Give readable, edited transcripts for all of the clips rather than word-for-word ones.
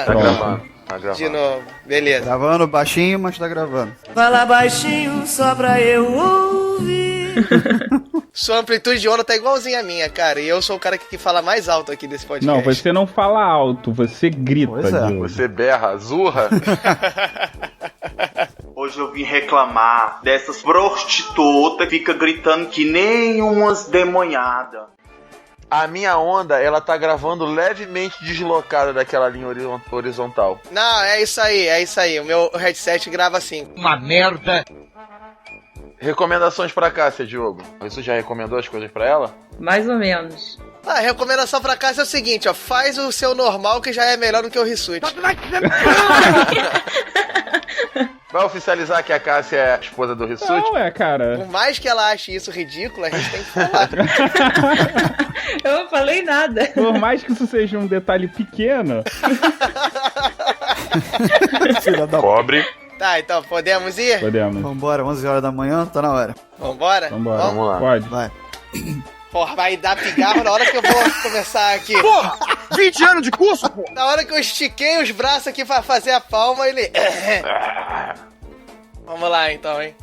gravando. Tá gravando. Tá gravando. De novo. Beleza. Gravando baixinho, mas tá gravando. Fala baixinho só pra eu ouvir. Sua amplitude de onda tá igualzinha a minha, cara. E eu sou o cara que fala mais alto aqui desse podcast. Não, você não fala alto, você grita. Pois é. Diogo. Você berra, zurra. Hoje eu vim reclamar dessas prostitutas que fica gritando que nem umas demonhadas. A minha onda, ela tá gravando levemente deslocada daquela linha horizontal. Não, é isso aí. O meu headset grava assim. Uma merda. Recomendações pra Cássia, Diogo. Você já recomendou as coisas pra ela? Mais ou menos. A recomendação pra casa é o seguinte, ó. Faz o seu normal que já é melhor do que o Rissuti. Vai oficializar que a Cássia é a esposa do Rissuti? Não, cara. Por mais que ela ache isso ridículo, a gente tem que falar. Eu não falei nada. Por mais que isso seja um detalhe pequeno. Filha da... Pobre. Tá, então, podemos ir? Podemos. Vambora, 11 horas da manhã, tá na hora. Vambora? Vambora. Vamos lá. Pode. Vai. Porra, vai dar pigarro na hora que eu vou começar aqui. Porra! 20 anos de curso, pô! Na hora que eu estiquei os braços aqui pra fazer a palma, ele... Vamos lá, então, hein?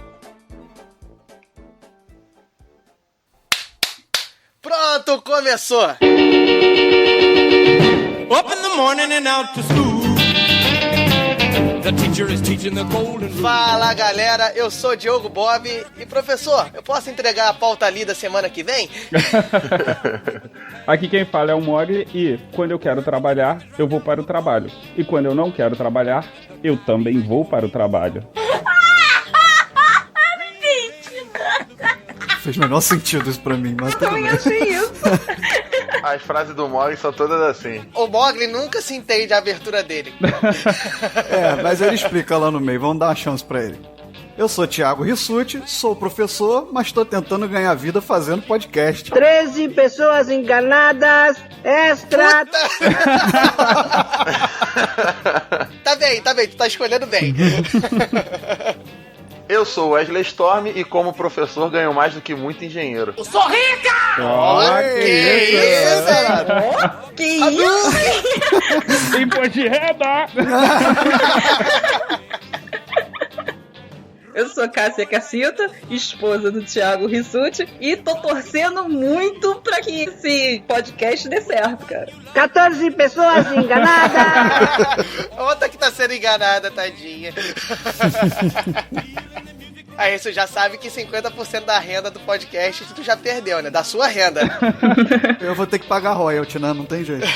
Pronto, começou! Up in the morning and out to school. The teacher is teaching the golden rule. Fala, galera, eu sou Diogo Bob. E, professor, eu posso entregar a pauta lida semana que vem? Aqui quem fala é o Mogli e quando eu quero trabalhar, eu vou para o trabalho. E quando eu não quero trabalhar, eu também vou para o trabalho. Fez o menor sentido isso pra mim, mas tudo Também bem. achei isso. As frases do Mogli são todas assim. O Mogli nunca se entende a abertura dele. É, mas ele explica lá no meio, vamos dar uma chance pra ele. Eu sou Thiago Rissuti, sou professor, mas tô tentando ganhar vida fazendo podcast. 13 pessoas enganadas, extra. Tá bem, tu tá escolhendo bem. Eu sou Wesley Storm e como professor ganho mais do que muito engenheiro. Eu sou rica! Que isso, cara? Que isso? Imposto de renda! Eu sou Cássia Cacita, esposa do Thiago Rissuti, e tô torcendo muito pra que esse podcast dê certo, cara. 14 pessoas enganadas. Outra que tá sendo enganada, tadinha. Aí você já sabe que 50% da renda do podcast tu já perdeu, né? Da sua renda. Eu vou ter que pagar royalty, né? Não tem jeito.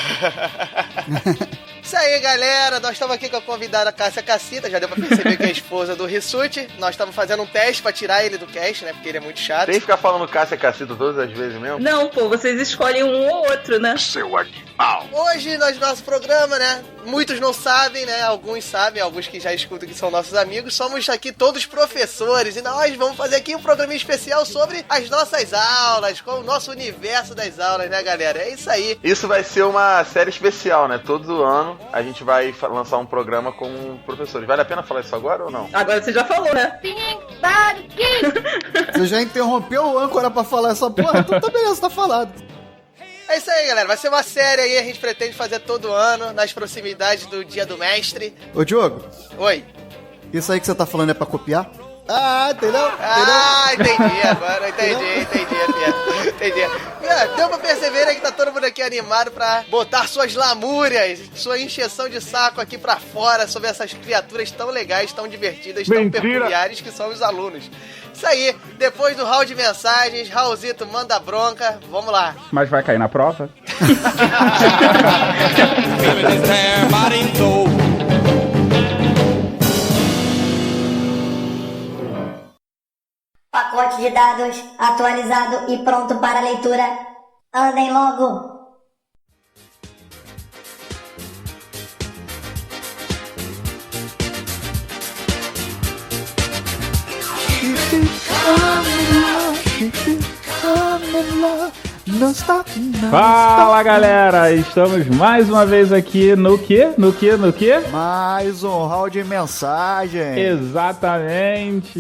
Isso aí, galera. Nós estamos aqui com a convidada Cássia Cacita. Já deu pra perceber que é a esposa do Rissuti. Nós estamos fazendo um teste pra tirar ele do cast, né? Porque ele é muito chato. Tem que ficar falando Cássia Cacita todas as vezes mesmo? Não, pô, vocês escolhem um ou outro, né? Seu animal. Hoje, nosso programa, né? Muitos não sabem, né? Alguns sabem, alguns que já escutam que são nossos amigos. Somos aqui todos professores e nós vamos fazer aqui um programinha especial sobre as nossas aulas, com o nosso universo das aulas, né, galera? É isso aí. Isso vai ser uma série especial, né? Todo ano a gente vai lançar um programa com professores. Vale a pena falar isso agora ou não? Agora você já falou, né? Você já interrompeu o âncora pra falar essa porra? Então tá beleza, tá falado. É isso aí, galera. Vai ser uma série aí, a gente pretende fazer todo ano, nas proximidades do Dia do Mestre. Ô, Diogo, Oi. isso aí que você tá falando é pra copiar? Ah, entendeu? Ah, entendi agora, entendi a piada. Entendi. Deu pra perceber, né, que tá todo mundo aqui animado pra botar suas lamúrias, sua encheção de saco aqui pra fora sobre essas criaturas tão legais, tão divertidas, tão peculiares que são os alunos. Isso aí, depois do round de mensagens, Raulzito manda bronca, vamos lá. Mas vai cair na prova? Pacote de dados atualizado e pronto para leitura. Andem logo! Não stop, não Fala, galera! Estamos mais uma vez aqui no quê? No quê? Mais um round de mensagem. Exatamente!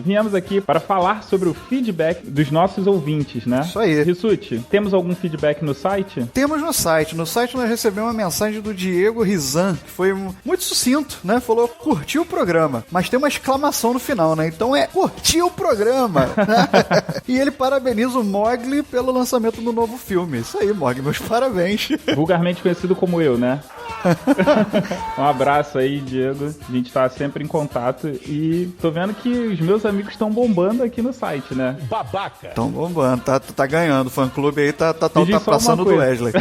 Viemos aqui para falar sobre o feedback dos nossos ouvintes, né? Isso aí. Rissuti, temos algum feedback no site? Temos no site. No site nós recebemos uma mensagem do Diego Rizan, que foi muito sucinto, né? Falou, curtiu o programa. Mas tem uma exclamação no final, né? Então é, curtiu o programa. E ele parabeniza o Mogli pelo lançamento do novo filme. Isso aí, Mogli, meus parabéns. Vulgarmente conhecido como eu, né? Um abraço aí, Diego. A gente tá sempre em contato e tô vendo que os meus amigos estão bombando aqui no site, né? Babaca. Estão bombando, tá ganhando. O fã-clube aí tá passando do Wesley.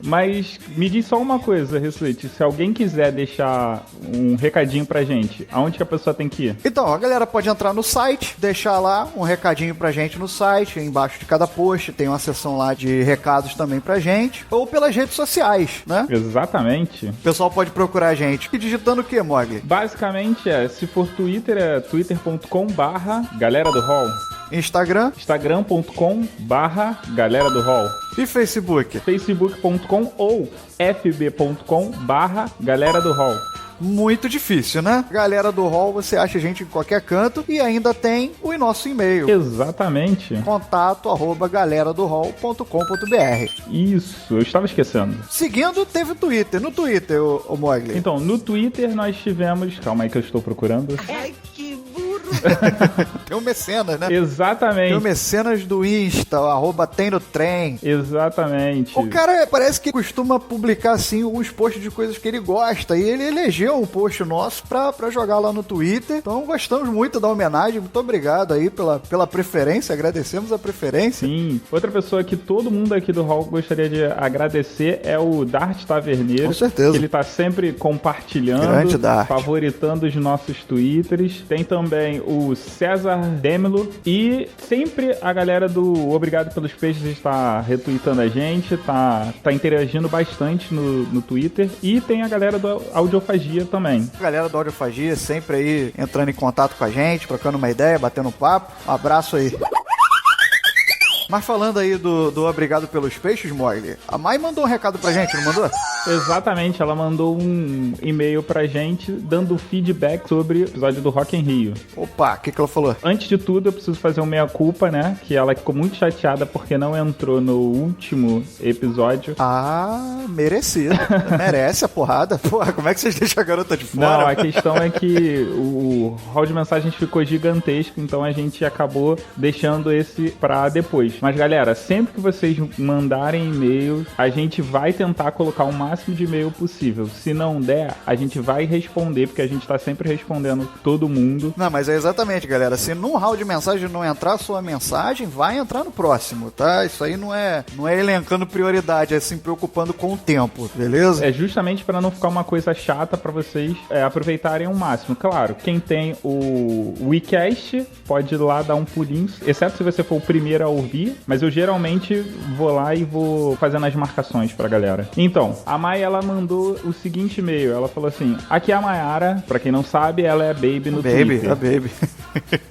Mas me diz só uma coisa, Rissuti. Se alguém quiser deixar um recadinho pra gente, aonde que a pessoa tem que ir? Então, a galera pode entrar no site, deixar lá um recadinho pra gente no site, embaixo de cada post, tem uma seção lá de recados também pra gente, ou pelas redes sociais, né? Exatamente. O pessoal pode procurar a gente. E digitando o que, Mogli? Basicamente se for Twitter, é twitter.com/galera do hall. Instagram? instagram.com/galera do hall. E Facebook? facebook.com ou fb.com/galera do hall. Muito difícil, né? Galera do Hall, você acha a gente em qualquer canto e ainda tem o nosso e-mail. Exatamente. contato@galeradohall.com.br. Isso, eu estava esquecendo. Seguindo, teve o Twitter. No Twitter, o Mogli. Então, no Twitter nós tivemos... Calma aí que eu estou procurando. Ai, que burro. Tem o Mecenas, né? Exatamente. Tem o Mecenas do Insta, o @tem no trem. Exatamente. O cara parece que costuma publicar, assim, uns posts de coisas que ele gosta. E ele elegeu um post nosso pra jogar lá no Twitter. Então, gostamos muito da homenagem. Muito obrigado aí pela preferência. Agradecemos a preferência. Sim. Outra pessoa que todo mundo aqui do Hall gostaria de agradecer é o Dart Taverneiro. Com certeza. Ele tá sempre compartilhando, Grande Dart. favoritando os nossos twitters. Tem também o César Demelo. E sempre a galera do Obrigado pelos Peixes está retweetando a gente, tá interagindo bastante no Twitter. E tem a galera do Audiofagia também. A galera do Audiofagia sempre aí entrando em contato com a gente, trocando uma ideia, batendo um papo. Um abraço aí. Mas falando aí do Obrigado pelos Peixes, Mogli, a Mai mandou um recado pra gente, não mandou? Exatamente, ela mandou um e-mail pra gente dando feedback sobre o episódio do Rock in Rio. Opa, o que ela falou? Antes de tudo, eu preciso fazer um meia-culpa, né? Que ela ficou muito chateada porque não entrou no último episódio. Ah, merecido. Merece a porrada. Porra, como é que vocês deixam a garota de fora? Não, a questão é que o hall de mensagens ficou gigantesco, então a gente acabou deixando esse pra depois. Mas galera, sempre que vocês mandarem e-mail, a gente vai tentar colocar o máximo de e-mail possível. Se não der, a gente vai responder, porque a gente tá sempre respondendo todo mundo. Não, mas é exatamente, galera. Se num round de mensagem não entrar a sua mensagem, vai entrar no próximo, tá? Isso aí não é elencando prioridade, é se preocupando com o tempo, beleza? É justamente para não ficar uma coisa chata para vocês aproveitarem o máximo. Claro, quem tem o WeCast pode ir lá dar um pulinho, exceto se você for o primeiro a ouvir, mas eu geralmente vou lá e vou fazendo as marcações pra galera. Então, a Mai, ela mandou o seguinte e-mail, ela falou assim: aqui é a Mayara, pra quem não sabe, ela é a Baby no Twitter. A Baby.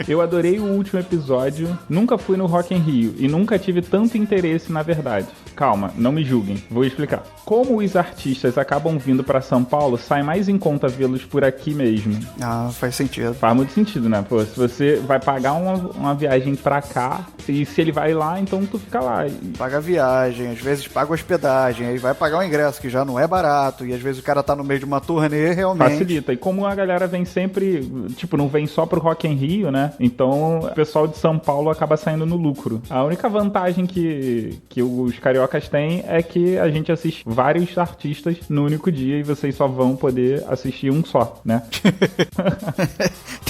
Eu adorei o último episódio, nunca fui no Rock in Rio e nunca tive tanto interesse na verdade. Calma, não me julguem, vou explicar. Como os artistas acabam vindo pra São Paulo, sai mais em conta vê-los por aqui mesmo. Ah, faz sentido. Faz muito sentido, né? Pô, se você vai pagar uma viagem pra cá, e se ele vai lá, então tu fica lá. Paga a viagem, às vezes paga a hospedagem, aí vai pagar o ingresso, que já não é barato, e às vezes o cara tá no meio de uma turnê, realmente. Facilita. E como a galera vem sempre, tipo, não vem só pro Rock in Rio, né? Então o pessoal de São Paulo acaba saindo no lucro. A única vantagem que os cariocas têm é que a gente assiste vários artistas no único dia e vocês só vão poder assistir um só, né?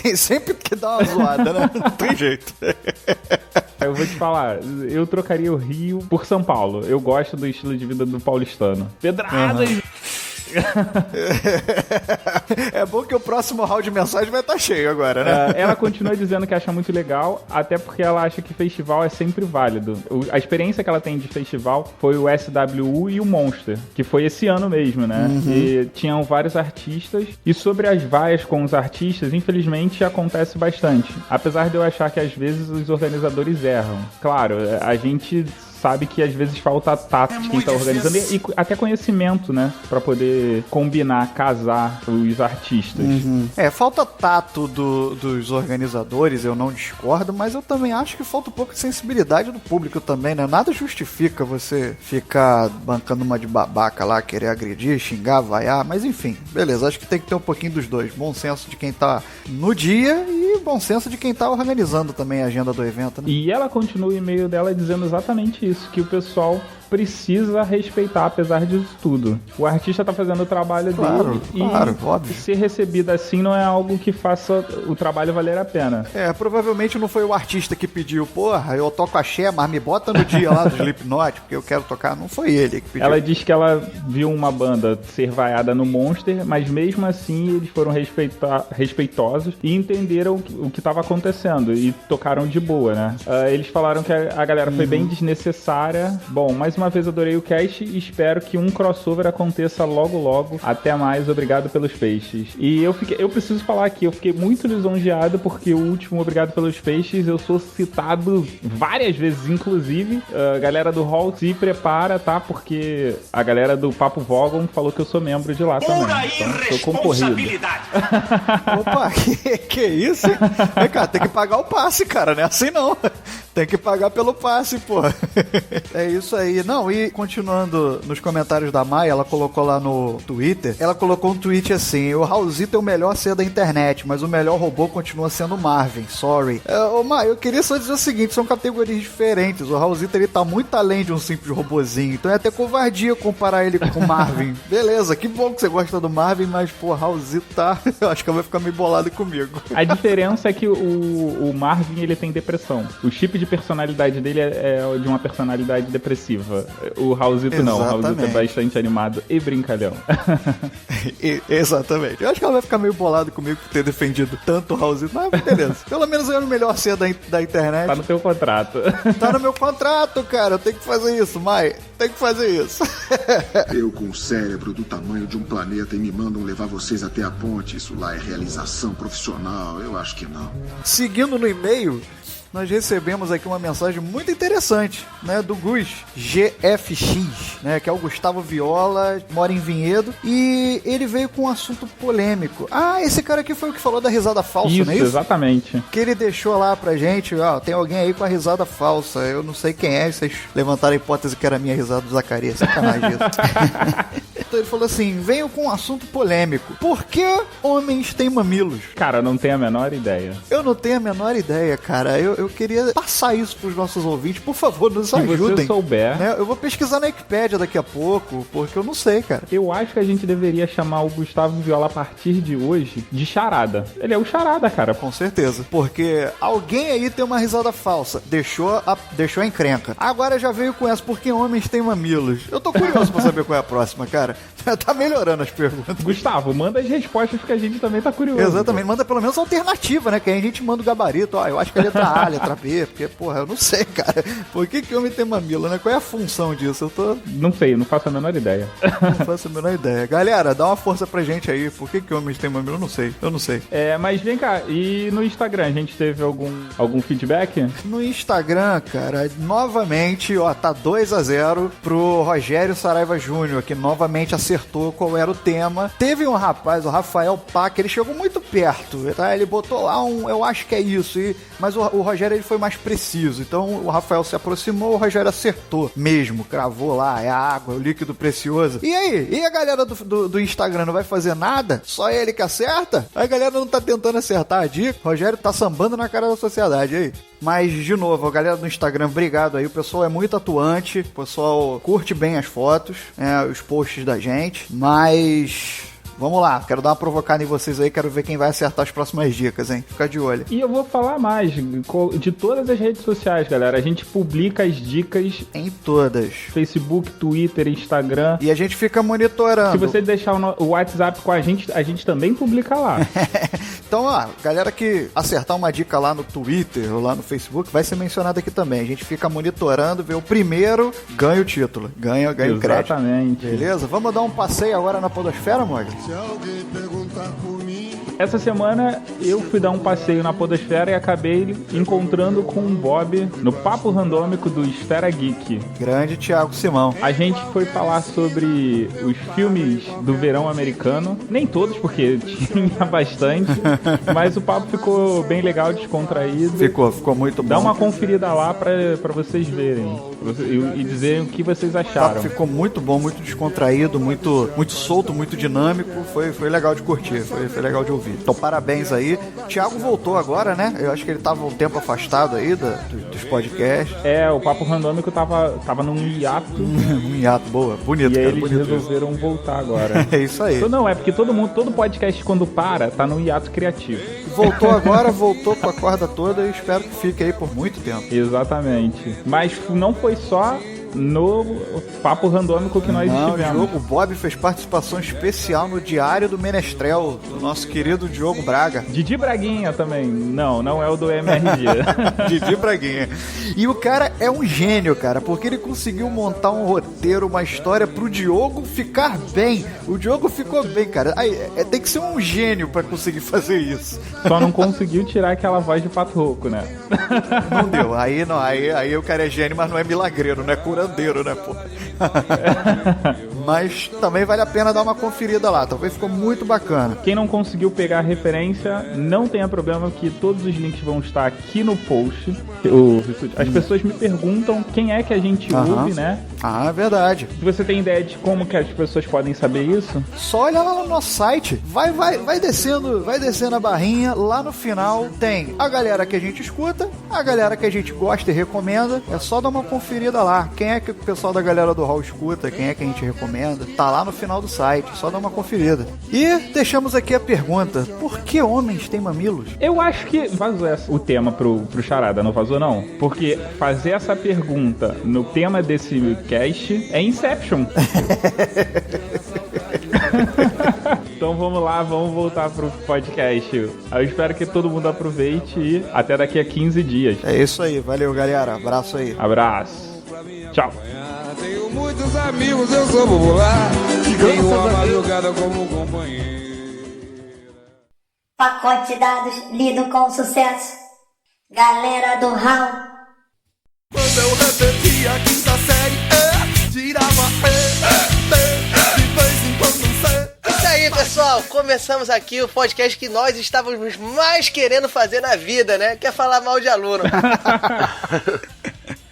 Tem sempre que dar uma zoada, né? Não tem jeito. Eu vou te falar, eu trocaria o Rio por São Paulo. Eu gosto do estilo de vida do paulistano. Pedradas! Uhum. É bom que o próximo round de mensagem vai estar cheio agora, né? Ela continua dizendo que acha muito legal, até porque ela acha que festival é sempre válido. A experiência que ela tem de festival foi o SWU e o Monster, que foi esse ano mesmo, né? Uhum. E tinham vários artistas. E sobre as vaias com os artistas, infelizmente acontece bastante. Apesar de eu achar que às vezes os organizadores erram. Claro, a gente sabe que às vezes falta tato de quem tá organizando e até conhecimento, né? Pra poder combinar, casar os artistas. Falta tato dos organizadores, eu não discordo, mas eu também acho que falta um pouco de sensibilidade do público também, né? Nada justifica você ficar bancando uma de babaca lá, querer agredir, xingar, vaiar, mas enfim, beleza, acho que tem que ter um pouquinho dos dois. Bom senso de quem tá no dia e bom senso de quem tá organizando também a agenda do evento, né? E ela continua o e-mail dela dizendo exatamente isso, que o pessoal precisa respeitar, apesar disso tudo. O artista tá fazendo o trabalho dele e óbvio. ser recebido assim não é algo que faça o trabalho valer a pena. Provavelmente não foi o artista que pediu, porra, eu toco axé, mas me bota no dia lá do Slipknot, porque eu quero tocar. Não foi ele que pediu. Ela diz que ela viu uma banda ser vaiada no Monster, mas mesmo assim eles foram respeitosos e entenderam o que estava acontecendo e tocaram de boa, né? Eles falaram que a galera foi bem desnecessária. Bom, mais uma vez adorei o cast e espero que um crossover aconteça logo logo. Até mais, obrigado pelos peixes. E eu preciso falar aqui, eu fiquei muito lisonjeado porque o último Obrigado pelos Peixes eu sou citado várias vezes, inclusive. A galera do Hall se prepara, tá? Porque a galera do Papo Vogon falou que eu sou membro de lá também. Então, sou concorrido. Opa, que isso? Cara, tem que pagar o passe, cara, não é assim não. Tem que pagar pelo passe, pô. É isso aí. Não, e continuando nos comentários da Maia, ela colocou lá no Twitter, ela colocou um tweet assim: o Raulzito é o melhor ser da internet, mas o melhor robô continua sendo o Marvin, sorry. Ô Maia, eu queria só dizer o seguinte, são categorias diferentes. O Raulzito, ele tá muito além de um simples robozinho, então é até covardia comparar ele com o Marvin. Beleza, que bom que você gosta do Marvin, mas pô, Raulzito tá... eu acho que ela vai ficar meio bolado comigo. A diferença é que o Marvin, ele tem depressão. O chip de personalidade dele é de uma personalidade depressiva. O Raulzito não. O Raulzito é bastante animado e brincalhão. Exatamente. Eu acho que ela vai ficar meio bolado comigo por ter defendido tanto o Raulzito, mas beleza. Pelo menos eu é o melhor ser da internet. Tá no teu contrato. Tá no meu contrato, cara. Eu tenho que fazer isso, Mai. Tem que fazer isso. Eu com o cérebro do tamanho de um planeta e me mandam levar vocês até a ponte. Isso lá é realização profissional? Eu acho que não. Seguindo no e-mail, nós recebemos aqui uma mensagem muito interessante, né, do Gus GFX, né, que é o Gustavo Viola, mora em Vinhedo, e ele veio com um assunto polêmico. Ah, esse cara aqui foi o que falou da risada falsa, isso, não é isso? Exatamente. Que ele deixou lá pra gente, ó, tem alguém aí com a risada falsa, eu não sei quem é, vocês levantaram a hipótese que era a minha risada do Zacarias, sacanagem isso. Então ele falou assim, venho com um assunto polêmico. Por que homens têm mamilos? Cara, não tenho a menor ideia. Eu não tenho a menor ideia, cara. Eu queria passar isso pros nossos ouvintes. Por favor, nos ajudem. Se você souber... né? Eu vou pesquisar na Wikipédia daqui a pouco, porque eu não sei, cara. Eu acho que a gente deveria chamar o Gustavo Viola a partir de hoje de charada. Ele é o charada, cara. Com certeza. Porque alguém aí tem uma risada falsa. Deixou a encrenca. Agora já veio com essa. Por que homens têm mamilos? Eu tô curioso pra saber qual é a próxima, cara. Tá melhorando as perguntas. Gustavo, manda as respostas que a gente também tá curioso. Exatamente. Manda pelo menos alternativa, né? Que aí a gente manda o gabarito. Ó, eu acho que a letra A, letra B. Porque, porra, eu não sei, cara. Por que homem tem mamilo, né? Qual é a função disso? Eu tô... Não sei, não faço a menor ideia. Não faço a menor ideia. Galera, dá uma força pra gente aí. Por que homens têm mamilo? Eu não sei. Mas vem cá, e no Instagram, a gente teve algum feedback? No Instagram, cara, novamente, ó, tá 2-0 pro Rogério Saraiva Júnior, que novamente acertou qual era o tema. Teve um rapaz, o Rafael Pac, ele chegou muito perto, tá? Ele botou lá eu acho que é isso, mas o Rogério, ele foi mais preciso. Então o Rafael se aproximou, o Rogério acertou mesmo, cravou lá, é a água, é o líquido precioso. E aí? E a galera do Instagram não vai fazer nada? Só ele que acerta? A galera não tá tentando acertar a dica. O Rogério tá sambando na cara da sociedade aí. Mas, de novo, a galera do Instagram, obrigado aí. O pessoal é muito atuante, o pessoal curte bem as fotos, os posts da gente, mas... Vamos lá, quero dar uma provocada em vocês aí, quero ver quem vai acertar as próximas dicas, hein? Fica de olho. E eu vou falar mais, de todas as redes sociais, galera, a gente publica as dicas em todas. Facebook, Twitter, Instagram. E a gente fica monitorando. Se você deixar o WhatsApp com a gente também publica lá. Então, galera que acertar uma dica lá no Twitter ou lá no Facebook, vai ser mencionado aqui também. A gente fica monitorando, vê o primeiro, ganha o título, ganha o crédito. Exatamente. Beleza? Vamos dar um passeio agora na podosfera, Mogli? Se alguém perguntar por mim... Essa semana eu fui dar um passeio na podosfera e acabei encontrando com o Bob no Papo Randômico do Esfera Geek. Grande Thiago Simão. A gente foi falar sobre os filmes do verão americano. Nem todos, porque tinha bastante. Mas o papo ficou bem legal, descontraído. Ficou muito bom. Dá uma conferida lá pra vocês verem. E dizerem o que vocês acharam. O papo ficou muito bom, muito descontraído, muito solto, muito dinâmico. Foi legal de curtir, foi legal de ouvir. Então, parabéns aí. Thiago voltou agora, né? Eu acho que ele tava um tempo afastado aí dos podcasts. O Papo Randômico tava num hiato. Um hiato, boa. Bonito, e aí cara. Eles bonito resolveram voltar agora. É isso aí. Então, não, é porque todo podcast quando para, tá num hiato criativo. Voltou agora, voltou com a corda toda e espero que fique aí por muito tempo. Exatamente. Mas não foi só no Papo Randômico que nós estivemos. O Bob fez participação especial no Diário do Menestrel, do nosso querido Diogo Braga. Didi Braguinha também. Não é o do MRG. Didi Braguinha. E o cara é um gênio, cara, porque ele conseguiu montar um roteiro, uma história pro Diogo ficar bem. O Diogo ficou bem, cara. Tem que ser um gênio pra conseguir fazer isso. Só não conseguiu tirar aquela voz de pato rouco, né? Não deu. Aí o cara é gênio, mas não é milagreiro, não é curandeiro, né, pô? Mas também vale a pena dar uma conferida lá. Talvez ficou muito bacana. Quem não conseguiu pegar a referência, não tenha problema, que todos os links vão estar aqui no post. As pessoas me perguntam quem é que a gente ouve, né? Ah, é verdade. Se você tem ideia de como que as pessoas podem saber isso? Só olha lá no nosso site. Vai descendo a barrinha. Lá no final tem a galera que a gente escuta, a galera que a gente gosta e recomenda. É só dar uma conferida lá. Quem é que o pessoal da galera do Hall escuta, quem é que a gente recomenda. Tá lá no final do site. Só dá uma conferida. E deixamos aqui a pergunta: por que homens têm mamilos? Eu acho que vazou o tema pro Charada, não vazou não? Porque fazer essa pergunta no tema desse cast é Inception. Então vamos lá, vamos voltar pro podcast. Eu espero que todo mundo aproveite e até daqui a 15 dias. É isso aí, valeu galera, abraço aí. Abraço. Tchau. Tenho muitos amigos, eu sou popular. Tenho uma madrugada como companheiro. Pacote de dados lido com sucesso. Galera do Hall. Quando eu repetia a quinta série, tirava de vez em quando Isso aí, pessoal, começamos aqui o podcast que nós estávamos mais querendo fazer na vida, né? Que é falar mal de aluno.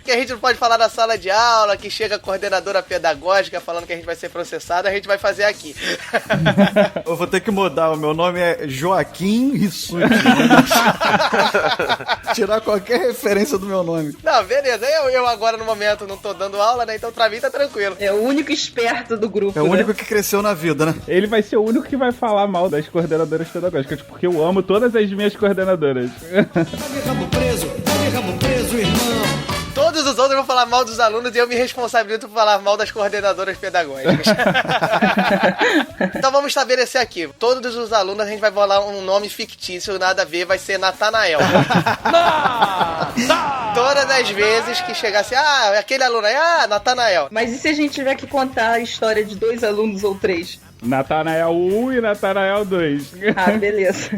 Que a gente não pode falar na sala de aula, que chega a coordenadora pedagógica falando que a gente vai ser processado, a gente vai fazer aqui. Eu vou ter que mudar, o meu nome é Joaquim Rissuti. Tirar qualquer referência do meu nome. Não, beleza, eu agora no momento não tô dando aula, né, então pra mim tá tranquilo. É o único esperto do grupo, É o único que cresceu na vida, né? Ele vai ser o único que vai falar mal das coordenadoras pedagógicas, porque eu amo todas as minhas coordenadoras. Rabo preso, irmão. Todos os outros vão falar mal dos alunos e eu me responsabilizo por falar mal das coordenadoras pedagógicas. Então vamos estabelecer aqui. Todos os alunos a gente vai bolar um nome fictício, nada a ver, vai ser Natanael. Todas as vezes que chegasse, aquele aluno aí, Natanael. Mas e se a gente tiver que contar a história de 2 alunos ou 3? Natanael 1 e Natanael 2. Ah, beleza.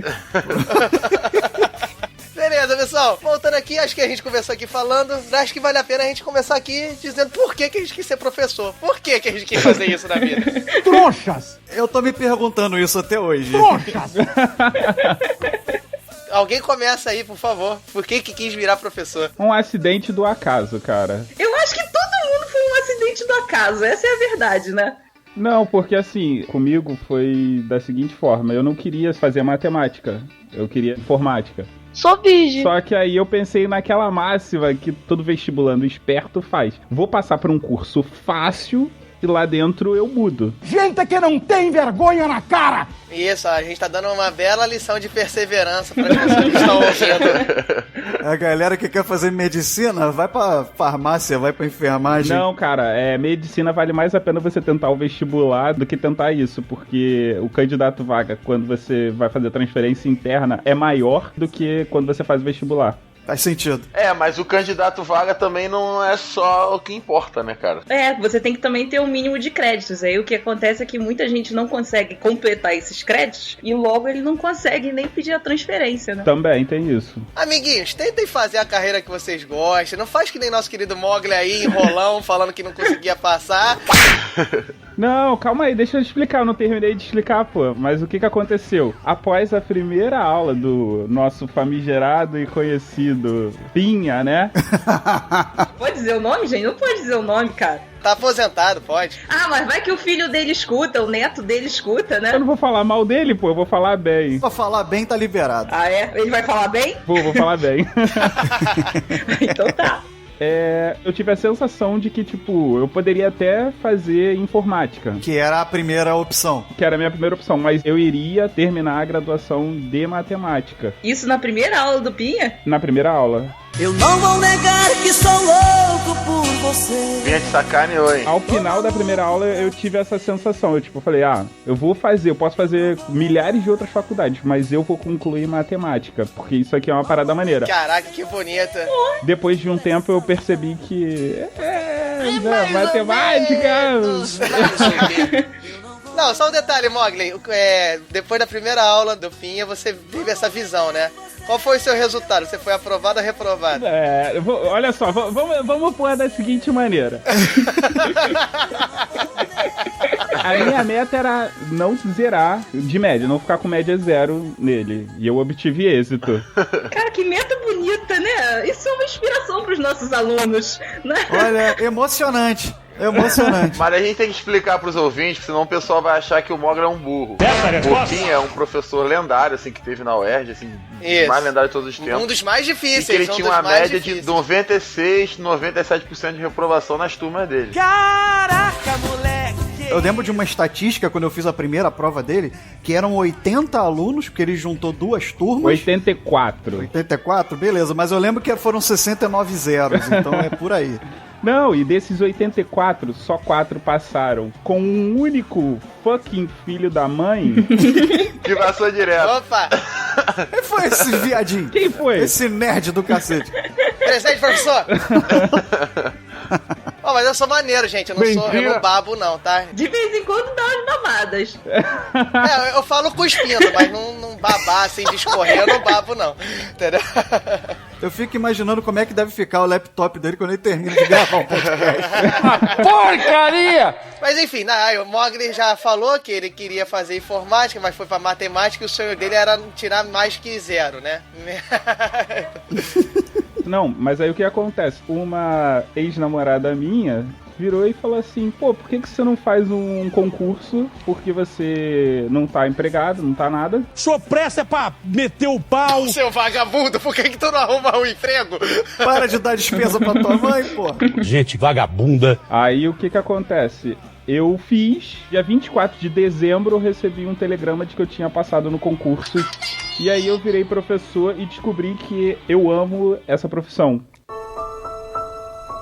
Beleza, pessoal. Voltando aqui, acho que a gente começou aqui falando. Acho que vale a pena a gente começar aqui dizendo por que a gente quis ser professor. Por que a gente quis fazer isso na vida? Trouxas! Eu tô me perguntando isso até hoje. Trouxas! Alguém começa aí, por favor. Por que quis virar professor? Um acidente do acaso, cara. Eu acho que todo mundo foi um acidente do acaso. Essa é a verdade, né? Não, porque assim, comigo foi da seguinte forma. Eu não queria fazer matemática. Eu queria informática. Sou virgem. Só que aí eu pensei naquela máxima que todo vestibulando esperto faz. Vou passar por um curso fácil e lá dentro eu mudo. Gente que não tem vergonha na cara! Isso, a gente tá dando uma bela lição de perseverança para as pessoas que estão ouvindo. A galera que quer fazer medicina, vai pra farmácia, vai pra enfermagem. Não, cara, medicina vale mais a pena você tentar o vestibular do que tentar isso, porque o candidato vaga, quando você vai fazer transferência interna, é maior do que quando você faz vestibular. Faz sentido. Mas o candidato vaga também não é só o que importa, né, cara? Você tem que também ter um mínimo de créditos. Aí o que acontece é que muita gente não consegue completar esses créditos e logo ele não consegue nem pedir a transferência, né? Também tem isso. Amiguinhos, tentem fazer a carreira que vocês gostam. Não faz que nem nosso querido Mogli aí, enrolão, falando que não conseguia passar. Não, calma aí, deixa eu explicar, eu não terminei de explicar, pô. Mas o que aconteceu? Após a primeira aula do nosso famigerado e conhecido Pinha, né? Pode dizer o nome, gente? Não pode dizer o nome, cara. Tá aposentado, pode. Mas vai que o filho dele escuta, o neto dele escuta, né? Eu não vou falar mal dele, pô, eu vou falar bem. Pra falar bem, tá liberado. Ele vai falar bem? Vou falar bem. Então tá. Eu tive a sensação de que, tipo, eu poderia até fazer informática. Que era a primeira opção. Que era a minha primeira opção, mas eu iria terminar a graduação de matemática. Isso na primeira aula do Pinha? Na primeira aula. Eu não vou negar que sou louco por você. Vinha de sacaneou, hein? Ao final da primeira aula eu tive essa sensação. Eu falei, eu posso fazer milhares de outras faculdades, mas eu vou concluir matemática, porque isso aqui é uma parada maneira. Caraca, que bonita. Depois de um tempo eu percebi que matemática. Não, só um detalhe, Mogli. Depois da primeira aula do Pinha, você teve essa visão, né? Qual foi o seu resultado? Você foi aprovado ou reprovado? Olha só, vamos pôr da seguinte maneira. A minha meta era não zerar de média, não ficar com média 0 nele. E eu obtive êxito. Cara, que meta bonita, né? Isso é uma inspiração pros nossos alunos, né? Olha, emocionante. Mas a gente tem que explicar pros ouvintes, senão o pessoal vai achar que o Mogli é um burro. O Pinha é um professor lendário, assim, que teve na UERJ, assim, o mais lendário de todos os tempos. Um dos mais difíceis. E que ele tinha uma média de 96, 97% de reprovação nas turmas dele. Caraca, moleque! Eu lembro de uma estatística, quando eu fiz a primeira prova dele, que eram 80 alunos, porque ele juntou duas turmas. 84. 84? Beleza, mas eu lembro que foram 69 zeros, então é por aí. Não, e desses 84, só 4 passaram com um único fucking filho da mãe. Que passou direto. Opa! Quem foi esse viadinho? Quem foi? Esse nerd do cacete. Presente, professor! Mas eu sou maneiro, gente. Eu não babo, não, tá? De vez em quando dá umas babadas. Eu falo cuspindo, mas não babar assim, de escorrer, eu não babo, não. Entendeu? Eu fico imaginando como é que deve ficar o laptop dele quando ele termina de gravar um podcast. Porcaria! Mas enfim, o Mogli já falou que ele queria fazer informática, mas foi pra matemática e o sonho dele era tirar mais que 0, né? Não, mas aí o que acontece? Uma ex-namorada minha virou e falou assim, por que você não faz um concurso? Porque você não tá empregado, não tá nada. Sua pressa é pra meter o pau. Seu vagabundo, por que tu não arruma um emprego? Para de dar despesa pra tua mãe, pô. Gente vagabunda. Aí o que acontece? Eu fiz, dia 24 de dezembro eu recebi um telegrama de que eu tinha passado no concurso. E aí eu virei professor e descobri que eu amo essa profissão.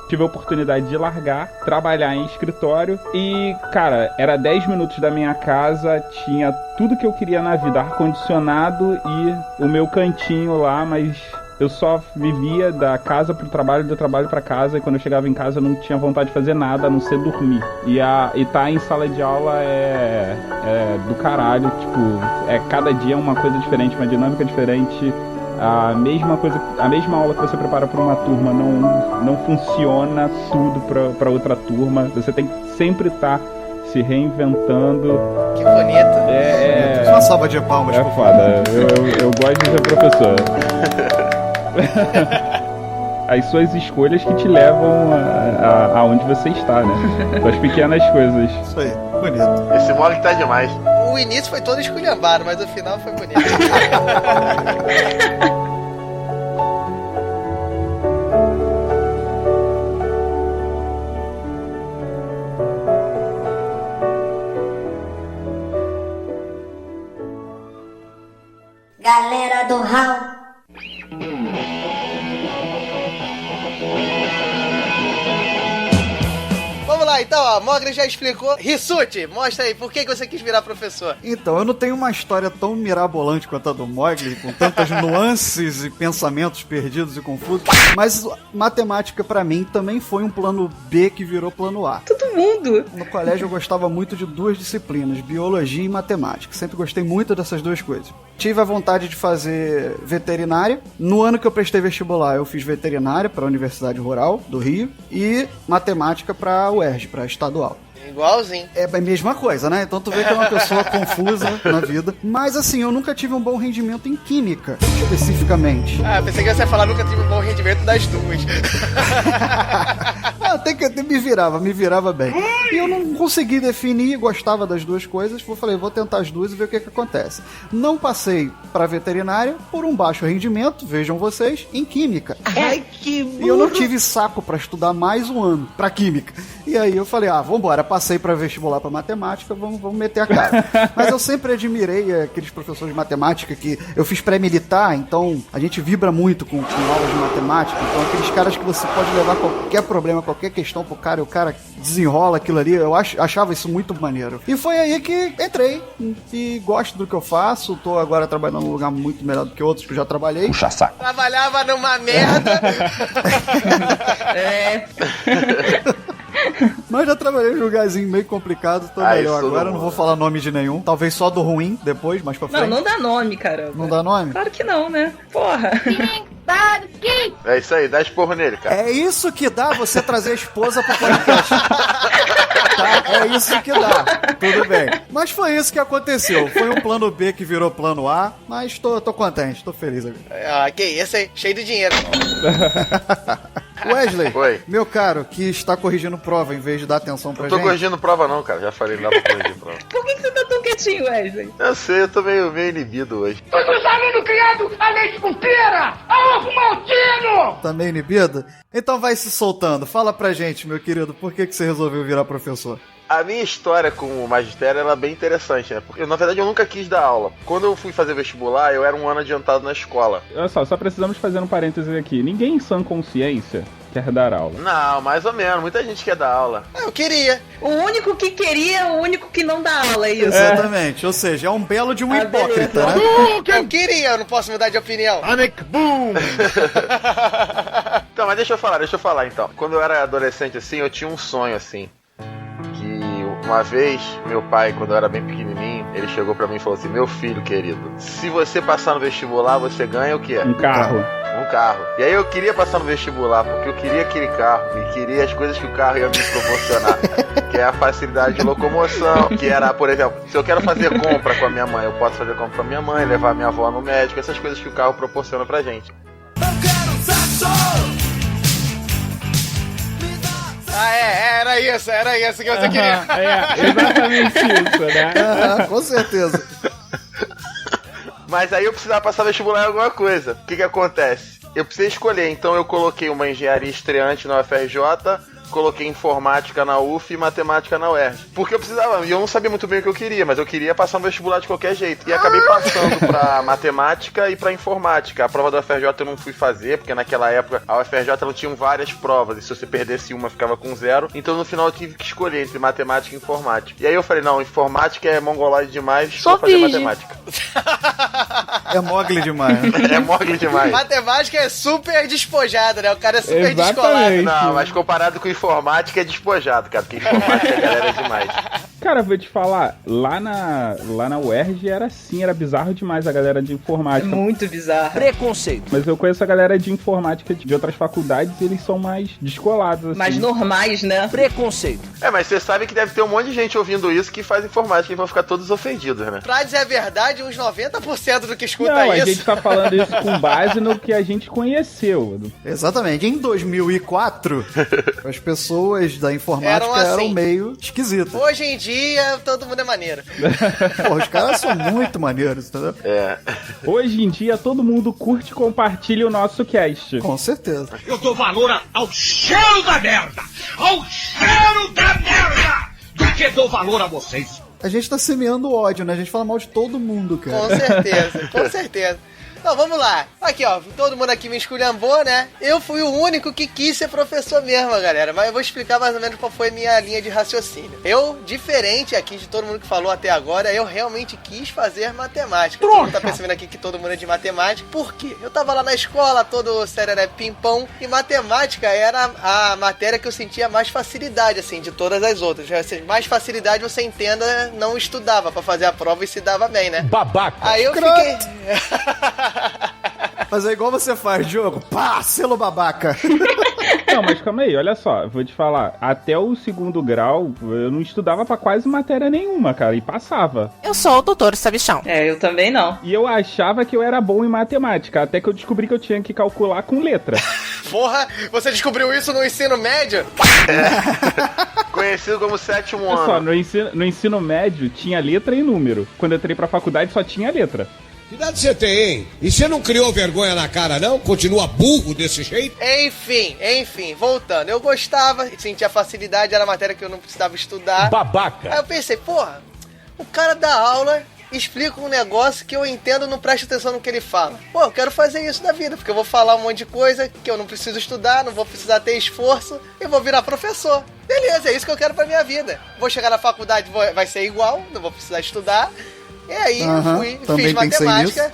Tive a oportunidade de largar, trabalhar em escritório e, cara, era 10 minutos da minha casa, tinha tudo que eu queria na vida, ar-condicionado e o meu cantinho lá, mas eu só vivia da casa pro trabalho, do trabalho pra casa, e quando eu chegava em casa eu não tinha vontade de fazer nada, a não ser dormir. E tá em sala de aula é do caralho, tipo, cada dia é uma coisa diferente, uma dinâmica diferente. A mesma aula que você prepara para uma turma não funciona tudo para outra turma. Você tem que sempre estar se reinventando. Que bonito. Uma salva de palmas. É foda. Eu gosto de ser professor. As suas escolhas que te levam aonde você está, né? Das pequenas coisas. Isso aí, bonito. Esse Mogli tá demais. O início foi todo esculhambado, mas o final foi bonito. Galera do Hall. Vamos lá, então, ó, Mogli já explicou. Rissuti, mostra aí, por que você quis virar professor? Então, eu não tenho uma história tão mirabolante quanto a do Mogli, com tantas nuances e pensamentos perdidos e confusos, mas matemática pra mim também foi um plano B que virou plano A. Todo mundo! No colégio eu gostava muito de duas disciplinas, biologia e matemática. Sempre gostei muito dessas duas coisas. Tive a vontade de fazer veterinária. No ano que eu prestei vestibular, eu fiz veterinária para a Universidade Rural do Rio e matemática para a UERJ, para a estadual. Igualzinho. É a mesma coisa, né? Então tu vê que é uma pessoa confusa na vida. Mas assim, eu nunca tive um bom rendimento em química, especificamente. Ah, pensei que você ia falar nunca tive um bom rendimento das duas. Até que me virava bem. E eu não consegui definir, gostava das duas coisas. Eu falei, vou tentar as duas e ver o que acontece. Não passei para veterinária por um baixo rendimento, vejam vocês, em química. Ai, que burro. E eu não tive saco para estudar mais um ano para química. E aí eu falei, vambora, passei para vestibular para matemática, vamos meter a cara. Mas eu sempre admirei aqueles professores de matemática que eu fiz pré-militar, então a gente vibra muito com aulas de matemática. Então aqueles caras que você pode levar qualquer problema, qualquer questão pro cara e o cara desenrola aquilo ali, eu achava isso muito maneiro. E foi aí que entrei e gosto do que eu faço, tô agora trabalhando num lugar muito melhor do que outros que eu já trabalhei. Puxa saco. Trabalhava numa merda. Mas já trabalhei em um lugarzinho meio complicado, tô melhor agora, não vou falar nome de nenhum. Talvez só do ruim, depois, mais pra frente. Não dá nome, caramba. Não dá nome? Claro que não, né? Porra. É isso aí, dá esporro nele, cara. É isso que dá você trazer a esposa pro podcast. Tá? É isso que dá. Tudo bem. Mas foi isso que aconteceu. Foi um plano B que virou plano A, mas tô contente, tô feliz agora. Ah, que isso aí, cheio de dinheiro. Wesley, Oi. Meu caro, que está corrigindo prova em vez de dar atenção pra gente. Não tô corrigindo prova não, cara. Já falei, não dá pra corrigir prova. Por que você tá tão quietinho, Wesley? Eu sei, eu tô meio inibido hoje. Todos os alunos criados a leite com pera! A ovo maltino! Tá meio inibido? Então vai se soltando. Fala pra gente, meu querido, por que você resolveu virar professor? A minha história com o magistério ela é bem interessante, né? Porque, na verdade, eu nunca quis dar aula. Quando eu fui fazer vestibular, eu era um ano adiantado na escola. Olha só precisamos fazer um parênteses aqui. Ninguém em sã consciência quer dar aula. Não, mais ou menos. Muita gente quer dar aula. Eu queria. O único que queria é o único que não dá aula, é isso? Exatamente. Ou seja, é um belo de um hipócrita, né? Eu queria, eu não posso mudar de opinião. Boom! Então, mas deixa eu falar então. Quando eu era adolescente, assim, eu tinha um sonho, assim. Uma vez, meu pai, quando eu era bem pequenininho, ele chegou pra mim e falou assim: meu filho querido, se você passar no vestibular, você ganha o quê? Um carro. Um carro. E aí eu queria passar no vestibular, porque eu queria aquele carro e queria as coisas que o carro ia me proporcionar. Que é a facilidade de locomoção, que era, por exemplo, se eu quero fazer compra com a minha mãe, eu posso fazer compra com a minha mãe, levar a minha avó no médico, essas coisas que o carro proporciona pra gente. Eu quero sexo! Era isso que você queria. Exatamente isso, né? Com certeza. Mas aí eu precisava passar vestibular em alguma coisa. O que acontece? Eu precisei escolher, então eu coloquei uma engenharia estreante na UFRJ, coloquei informática na UF e matemática na UERJ. Porque eu precisava, e eu não sabia muito bem o que eu queria, mas eu queria passar no vestibular de qualquer jeito. E acabei passando pra matemática e pra informática. A prova da UFRJ eu não fui fazer, porque naquela época a UFRJ ela tinha várias provas, e se você perdesse uma ficava com 0. Então no final eu tive que escolher entre matemática e informática. E aí eu falei, não, informática é mongoloide demais, vou fazer matemática. É Mogli demais. É Mogli demais. Matemática é super despojada, né? O cara é super Exatamente. descolado. Não, mas comparado com informática é despojado, cara, porque informática a galera é demais. Cara, vou te falar, lá na UERJ era assim, era bizarro demais a galera de informática. Muito bizarro. Preconceito. Mas eu conheço a galera de informática de outras faculdades e eles são mais descolados, assim. Mais normais, né? Preconceito. É, mas você sabe que deve ter um monte de gente ouvindo isso que faz informática e vão ficar todos ofendidos, né? Pra dizer a verdade, uns 90% do que escuta Não, isso. a gente tá falando isso com base no que a gente conheceu. Exatamente. Em 2004, as pessoas da informática eram meio esquisitas. Hoje em dia, todo mundo é maneiro. Pô, os caras são muito maneiros, entendeu? É. Hoje em dia, todo mundo curte e compartilha o nosso cast. Com certeza. Eu dou valor ao cheiro da merda! Ao cheiro da merda! Do que dou valor a vocês. A gente tá semeando ódio, né? A gente fala mal de todo mundo, cara. Com certeza, com certeza. Então, vamos lá. Aqui, ó, todo mundo aqui me esculhambou, né? Eu fui o único que quis ser professor mesmo, galera. Mas eu vou explicar mais ou menos qual foi a minha linha de raciocínio. Eu, diferente aqui de todo mundo que falou até agora, eu realmente quis fazer matemática. Todo mundo tá percebendo aqui que todo mundo é de matemática. Por quê? Eu tava lá na escola, todo sereré pimpão, e matemática era a matéria que eu sentia mais facilidade, assim, de todas as outras. Mais facilidade você entenda, não estudava pra fazer a prova e se dava bem, né? Babaca. Aí eu fiquei... Mas é igual você faz, Diogo. Pá, selo babaca. Não, mas calma aí, olha só, vou te falar, até o 2º grau, eu não estudava pra quase matéria nenhuma, cara, e passava. Eu sou o doutor Sabichão. Eu também não. E eu achava que eu era bom em matemática, até que eu descobri que eu tinha que calcular com letra. Porra, você descobriu isso no ensino médio? Conhecido como 7º ano. Olha só, no ensino médio tinha letra e número. Quando eu entrei pra faculdade só tinha letra. Que idade você tem, hein? E você não criou vergonha na cara, não? Continua burro desse jeito? Enfim, voltando. Eu gostava, sentia facilidade, era a matéria que eu não precisava estudar. Babaca. Aí eu pensei, porra, o cara dá aula, explica um negócio que eu entendo, não presta atenção no que ele fala. Pô, eu quero fazer isso da vida, porque eu vou falar um monte de coisa que eu não preciso estudar, não vou precisar ter esforço e vou virar professor. Beleza, é isso que eu quero pra minha vida. Vou chegar na faculdade, vai ser igual, não vou precisar estudar. E aí eu fui, fiz matemática.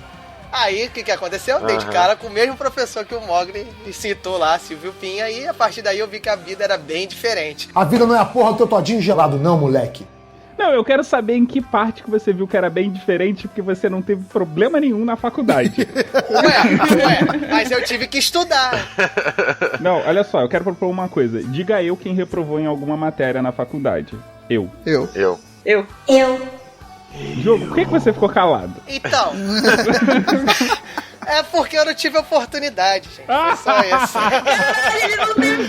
Aí o que aconteceu? Dei de cara com o mesmo professor que o Mogli citou lá, Silvio Pinha, e a partir daí eu vi que a vida era bem diferente. A vida não é a porra do teu todinho gelado, não, moleque. Não, eu quero saber em que parte que você viu que era bem diferente, porque você não teve problema nenhum na faculdade. Ué, mas eu tive que estudar. Não, olha só, eu quero propor uma coisa. Diga eu quem reprovou em alguma matéria na faculdade. Eu. Diogo, por que você ficou calado? Então, é porque eu não tive oportunidade, gente. É só isso. Ele não tem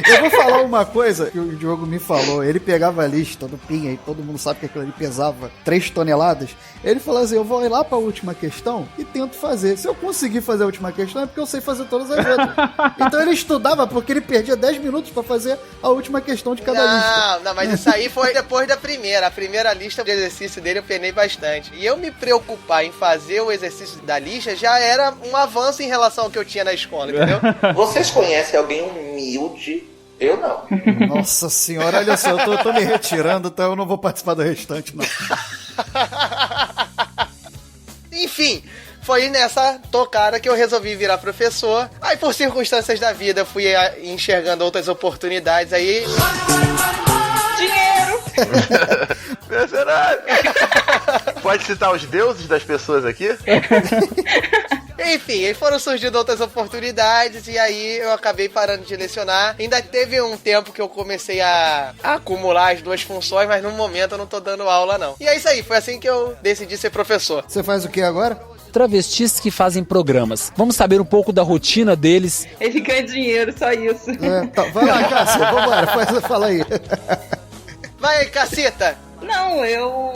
Eu vou falar uma coisa que o Diogo me falou. Ele pegava a lista do Pinha e todo mundo sabe que aquilo ali pesava 3 toneladas. Ele falou assim, eu vou ir lá pra última questão e tento fazer. Se eu conseguir fazer a última questão é porque eu sei fazer todas as outras. Então ele estudava porque ele perdia 10 minutos pra fazer a última questão de cada lista. Não, mas isso aí foi depois da primeira. A primeira lista de exercício dele eu penei bastante. E eu me preocupar em fazer o exercício da lista já era um avanço em relação ao que eu tinha na escola, entendeu? Vocês conhecem alguém humilde? Eu não. Nossa senhora, olha só, eu tô me retirando, então eu não vou participar do restante, não. Enfim, foi nessa tocada que eu resolvi virar professor. Aí, por circunstâncias da vida, eu fui enxergando outras oportunidades aí. Dinheiro! Mercenário! Pode citar os deuses das pessoas aqui? Enfim, aí foram surgindo outras oportunidades e aí eu acabei parando de lecionar. Ainda teve um tempo que eu comecei a acumular as duas funções, mas no momento eu não tô dando aula, não. E é isso aí, foi assim que eu decidi ser professor. Você faz o que agora? Travestis que fazem programas. Vamos saber um pouco da rotina deles. Ele ganha dinheiro, só isso. Tá, vai lá, Cássia, vambora, fala aí. Vai aí, caceta! Não, eu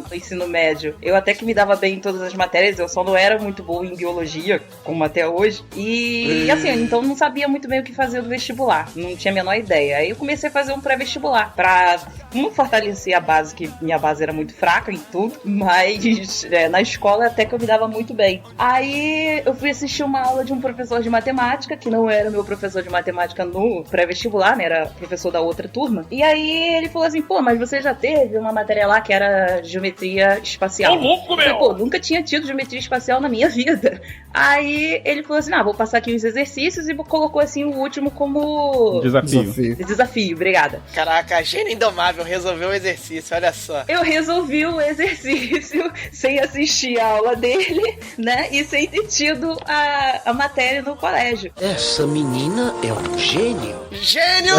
no ensino médio, eu até que me dava bem em todas as matérias, eu só não era muito boa em biologia, como até hoje. E assim, então não sabia muito bem o que fazer do vestibular, não tinha a menor ideia. Aí eu comecei a fazer um pré-vestibular, pra não fortalecer a base, que minha base era muito fraca em tudo, mas na escola até que eu me dava muito bem. Aí eu fui assistir uma aula de um professor de matemática, que não era meu professor de matemática no pré-vestibular, né, era professor da outra turma. E aí ele falou assim, pô, mas você já teve uma matéria lá que era geometria espacial. Ô, louco, meu! Eu falei, pô, nunca tinha tido geometria espacial na minha vida. Aí ele falou assim, vou passar aqui os exercícios e colocou assim o último como... Desafio, obrigada. Caraca, gênio indomável, resolveu o exercício, olha só. Eu resolvi o exercício sem assistir a aula dele, né, e sem ter tido a matéria no colégio. Essa menina é um gênio. Gênio!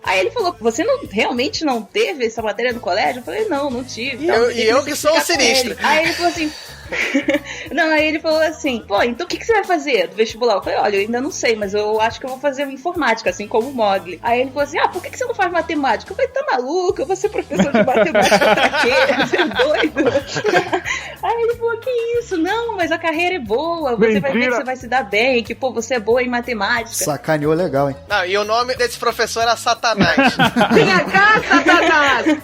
Aí ele falou, você realmente não teve essa matéria no colégio? Eu falei, não tive. E eu que sou o sinistro. Aí ele falou assim... aí ele falou assim, pô, então o que você vai fazer do vestibular? Eu falei, olha, eu ainda não sei, mas eu acho que eu vou fazer informática, assim como o Mogli. Aí ele falou assim, por que você não faz matemática? Eu falei, tá maluco? Eu vou ser professor de matemática pra quê? Você é doido? Aí Aí ele falou, que isso? Não, mas a carreira é boa, você vai ver que você vai se dar bem, que, pô, você é boa em matemática. Sacaneou legal, hein? Não, e o nome desse professor era Satanás. Vem cá, Satanás!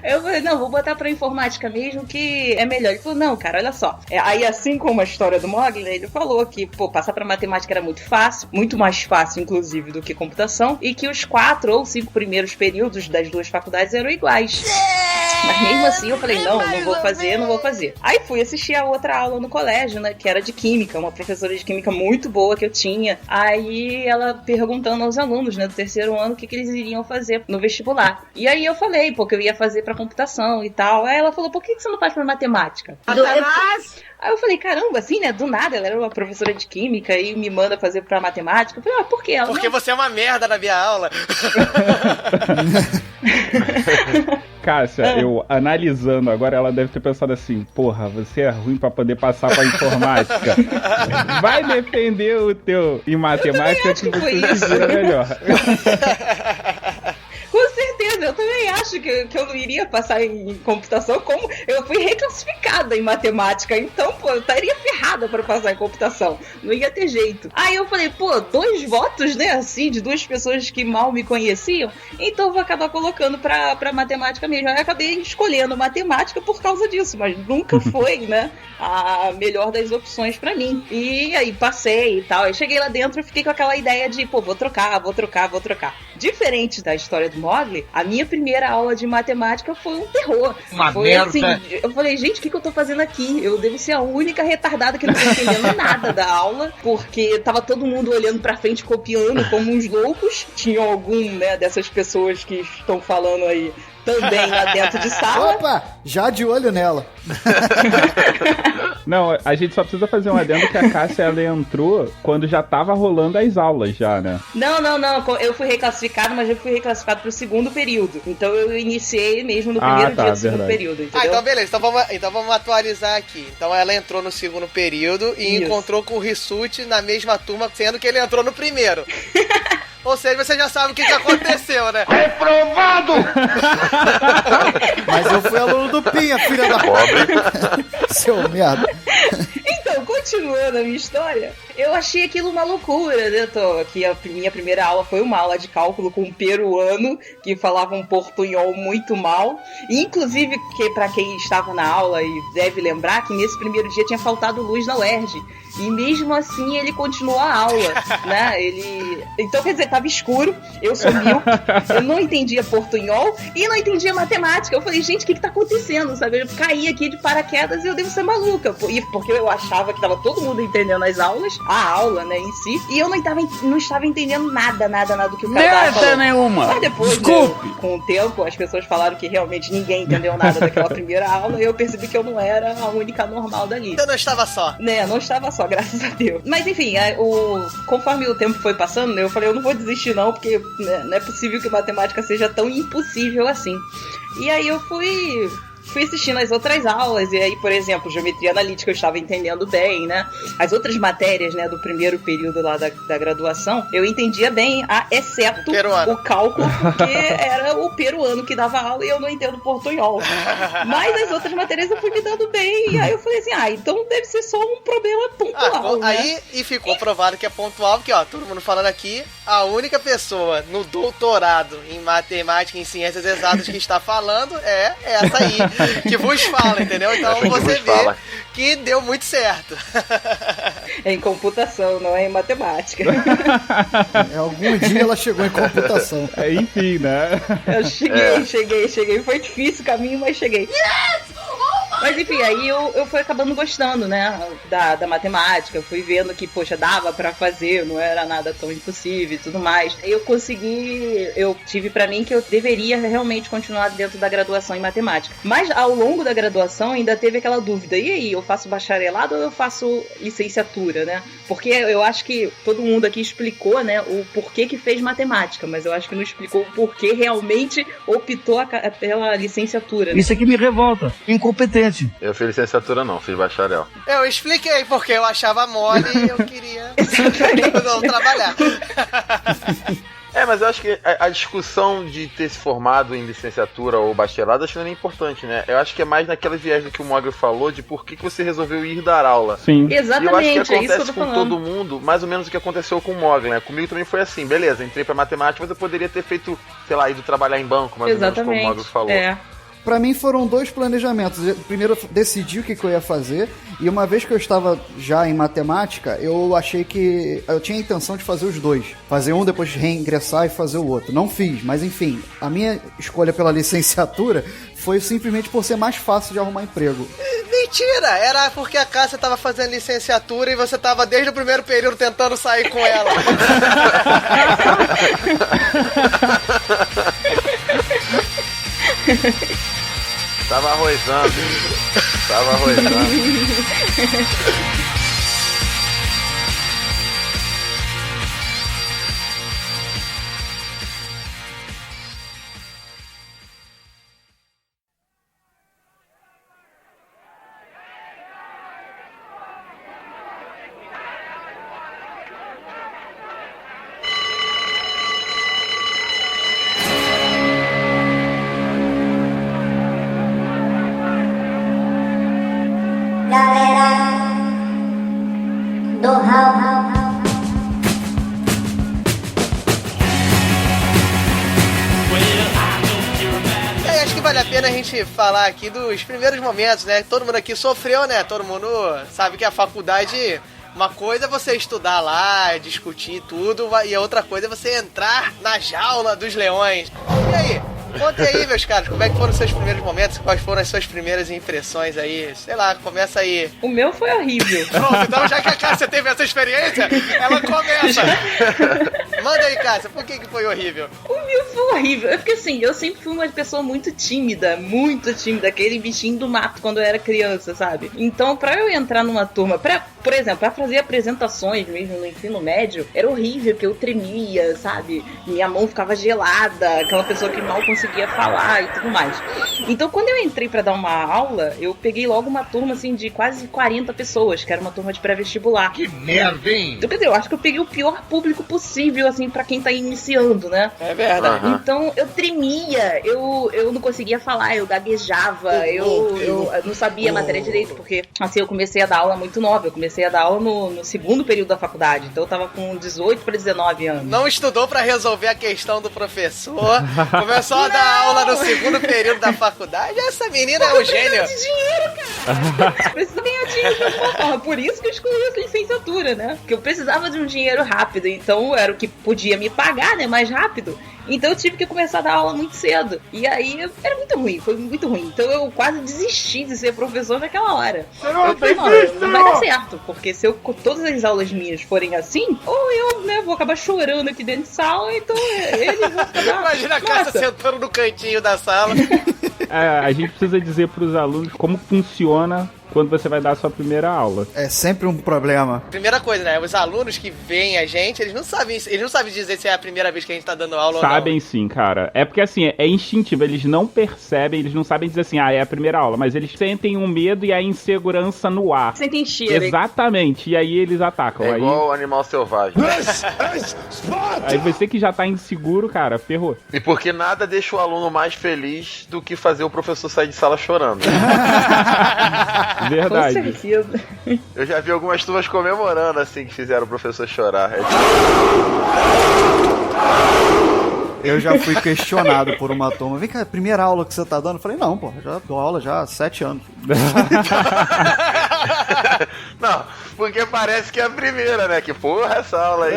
Eu falei, não, vou botar pra informática mesmo, que é melhor. Ele falou, não, cara, olha só. Aí, assim como a história do Mogli, ele falou que, pô, passar pra matemática era muito fácil, muito mais fácil, inclusive, do que computação, e que os 4 ou 5 primeiros períodos das duas faculdades eram iguais. Mas mesmo assim eu falei, não vou fazer. Aí fui assistir a outra aula no colégio, né, que era de química, uma professora de química muito boa que eu tinha. Aí ela perguntando aos alunos, né, do terceiro ano, o que eles iriam fazer no vestibular. E aí eu falei, pô, que eu ia fazer pra computação e tal. Aí ela falou, por que você não faz pra matemática? Aí eu falei, caramba, assim, né, do nada, ela era uma professora de química e me manda fazer pra matemática. Eu falei, por quê? Ela, porque você é uma merda na minha aula. Cássia, eu analisando agora, ela deve ter pensado assim, porra, você é ruim pra poder passar pra informática. Vai defender o teu em matemática que você se vira melhor. Com certeza, eu também acho que eu não iria passar em computação, como eu fui reclassificada em matemática, então, pô, eu estaria ferrada pra passar em computação, não ia ter jeito. Aí eu falei, pô, 2 votos, né, assim, de 2 pessoas que mal me conheciam, então eu vou acabar colocando pra matemática mesmo. Aí eu acabei escolhendo matemática por causa disso, mas nunca foi, né, a melhor das opções pra mim. E aí passei e tal, aí cheguei lá dentro e fiquei com aquela ideia de, pô, vou trocar. Diferente da história do Mogli, a minha primeira aula de matemática foi um terror. Foi merda. Assim, eu falei, gente, o que eu tô fazendo aqui? Eu devo ser a única retardada que não tá entendendo nada da aula, porque tava todo mundo olhando pra frente, copiando como uns loucos. Tinha algum, né, dessas pessoas que estão falando aí também lá dentro de sala. Opa, já de olho nela. Não, a gente só precisa fazer um adendo que a Cássia, ela entrou quando já tava rolando as aulas já, né? Não, eu fui reclassificado, mas eu fui reclassificado pro segundo período. Então eu iniciei mesmo no primeiro dia do segundo período, entendeu? Então beleza, então vamos atualizar aqui. Então ela entrou no segundo período e encontrou com o Rissuti na mesma turma, sendo que ele entrou no primeiro. Ou seja, você já sabe o que aconteceu, né? Reprovado! Mas eu fui aluno do Pinha, filha da pobre. Seu merda. Então, continuando a minha história, eu achei aquilo uma loucura, né? Que a minha primeira aula foi uma aula de cálculo com um peruano que falava um portunhol muito mal. E, inclusive, que pra quem estava na aula e deve lembrar que nesse primeiro dia tinha faltado luz na UERJ. E mesmo assim ele continuou a aula, né? Então, quer dizer, tava escuro, eu sou míope, eu não entendia portunhol e não entendia matemática. Eu falei, gente, o que tá acontecendo, sabe? Eu caí aqui de paraquedas e eu devo ser maluca. Porque eu achava que tava todo mundo entendendo as aulas, a aula, né, em si, e eu não estava entendendo nada do que o cara tava falando. Nenhuma! Mas depois, desculpe! Né, com o tempo, as pessoas falaram que realmente ninguém entendeu nada daquela primeira aula e eu percebi que eu não era a única normal dali. Eu não estava só. Né, não estava só, graças a Deus. Mas enfim, conforme o tempo foi passando, eu falei, eu não vou desistir não, porque né, não é possível que matemática seja tão impossível assim. E aí eu fui assistindo as outras aulas, e aí, por exemplo, geometria analítica eu estava entendendo bem, né? As outras matérias, né, do primeiro período lá da graduação, eu entendia bem, exceto o cálculo, porque era o peruano que dava aula e eu não entendo portunhol. Mas as outras matérias eu fui me dando bem, e aí eu falei assim, então deve ser só um problema pontual, né? Aí, e ficou provado que é pontual, porque, ó, todo mundo falando aqui, a única pessoa no doutorado em matemática e em ciências exatas que está falando é essa aí, que vos fala, entendeu? Então você vê que deu muito certo. É em computação, não é em matemática. Algum dia ela chegou em computação. Enfim, né? Eu cheguei. Foi difícil o caminho, mas cheguei. Yes! Mas enfim, aí eu fui acabando gostando, né, da matemática, eu fui vendo que, poxa, dava pra fazer, não era nada tão impossível e tudo mais. Eu tive pra mim que eu deveria realmente continuar dentro da graduação em matemática. Mas ao longo da graduação ainda teve aquela dúvida, e aí, eu faço bacharelado ou eu faço licenciatura, né? Porque eu acho que todo mundo aqui explicou, né, o porquê que fez matemática, mas eu acho que não explicou o porquê realmente optou pela licenciatura, né? Isso aqui me revolta, incompetente. Eu fiz licenciatura não, fiz bacharel. Eu expliquei porque eu achava mole e eu queria não trabalhar. Mas eu acho que a discussão de ter se formado em licenciatura ou bacharelado acho que não é nem importante, né? Eu acho que é mais naquela viés do que o Mogli falou, de por que você resolveu ir dar aula. Sim. Exatamente, e eu acho que acontece é isso que eu tô com falando. todo mundo, mais ou menos o que aconteceu com o Mogli, né? Comigo também foi assim, beleza, entrei pra matemática, mas eu poderia ter feito, sei lá, ido trabalhar em banco, mais ou menos como o Mogli falou. Pra mim foram 2 planejamentos. Primeiro eu decidi o que eu ia fazer, e uma vez que eu estava já em matemática, eu achei que eu tinha a intenção de fazer os 2. Fazer um, depois reingressar e fazer o outro. Não fiz, mas enfim, a minha escolha pela licenciatura foi simplesmente por ser mais fácil de arrumar emprego. Mentira! Era porque a Cássia tava fazendo licenciatura e você tava desde o primeiro período tentando sair com ela. Tava arrozando. Galera do Hall. Acho que vale a pena a gente falar aqui dos primeiros momentos, né? Todo mundo aqui sofreu, né? Todo mundo sabe que a faculdade, uma coisa é você estudar lá, discutir tudo, e a outra coisa é você entrar na jaula dos leões. E aí? Contem aí, meus caras, como é que foram os seus primeiros momentos, quais foram as suas primeiras impressões aí? Sei lá, começa aí. O meu foi horrível. Pronto, então já que a Cássia teve essa experiência, ela começa. Manda aí, Cássia, por que foi horrível? O meu foi horrível. É porque assim, eu sempre fui uma pessoa muito tímida, aquele bichinho do mato quando eu era criança, sabe? Então, pra eu entrar numa turma, por exemplo, pra fazer apresentações mesmo no ensino médio, era horrível, que eu tremia, sabe? Minha mão ficava gelada, aquela pessoa que mal conseguia falar e tudo mais. Então, quando eu entrei pra dar uma aula, eu peguei logo uma turma, assim, de quase 40 pessoas, que era uma turma de pré-vestibular. Que merda, hein? Então, quer dizer, eu acho que eu peguei o pior público possível, assim, pra quem tá iniciando, né? É verdade. Então, eu tremia, eu não conseguia falar, eu gaguejava, eu não sabia a matéria direito, porque, assim, eu comecei a dar aula muito nova, eu comecei a dar aula no segundo período da faculdade, então eu tava com 18 pra 19 anos. Não estudou pra resolver a questão do professor, começou a dar aula no segundo período da faculdade, essa menina é um gênio. De dinheiro, cara. Precisa ganhar dinheiro de alguma forma, por isso que eu escolhi essa licenciatura, né? Porque eu precisava de um dinheiro rápido, então era o que podia me pagar, né, mais rápido. Então eu tive que começar a dar aula muito cedo. E aí era muito ruim, foi muito ruim. Então eu quase desisti de ser professor naquela hora. Eu falei, não vai dar certo, porque se todas as aulas minhas forem assim, ou eu, né, vou acabar chorando aqui dentro de sala, então eles vão ficar... Imagina a Cássia sentando no cantinho da sala. A gente precisa dizer pros alunos como funciona quando você vai dar a sua primeira aula. É sempre um problema. Primeira coisa, né? Os alunos que veem a gente, eles não sabem dizer se é a primeira vez que a gente tá dando aula ou não. Sabem sim, cara. É porque assim, é instintivo, eles não percebem, eles não sabem dizer assim, é a primeira aula, mas eles sentem um medo e a insegurança no ar. Sentem cheiro. Exatamente, e aí eles atacam. É igual o animal selvagem. Aí você que já tá inseguro, cara, ferrou. E porque nada deixa o aluno mais feliz do que fazer o professor sair de sala chorando. Verdade. Com certeza. Eu já vi algumas turmas comemorando assim que fizeram o professor chorar. Eu já fui questionado por uma turma. Vem cá, primeira aula que você tá dando? Eu falei, não, pô, já dou aula já há 7 anos. Não, porque parece que é a primeira, né? Que porra essa aula aí.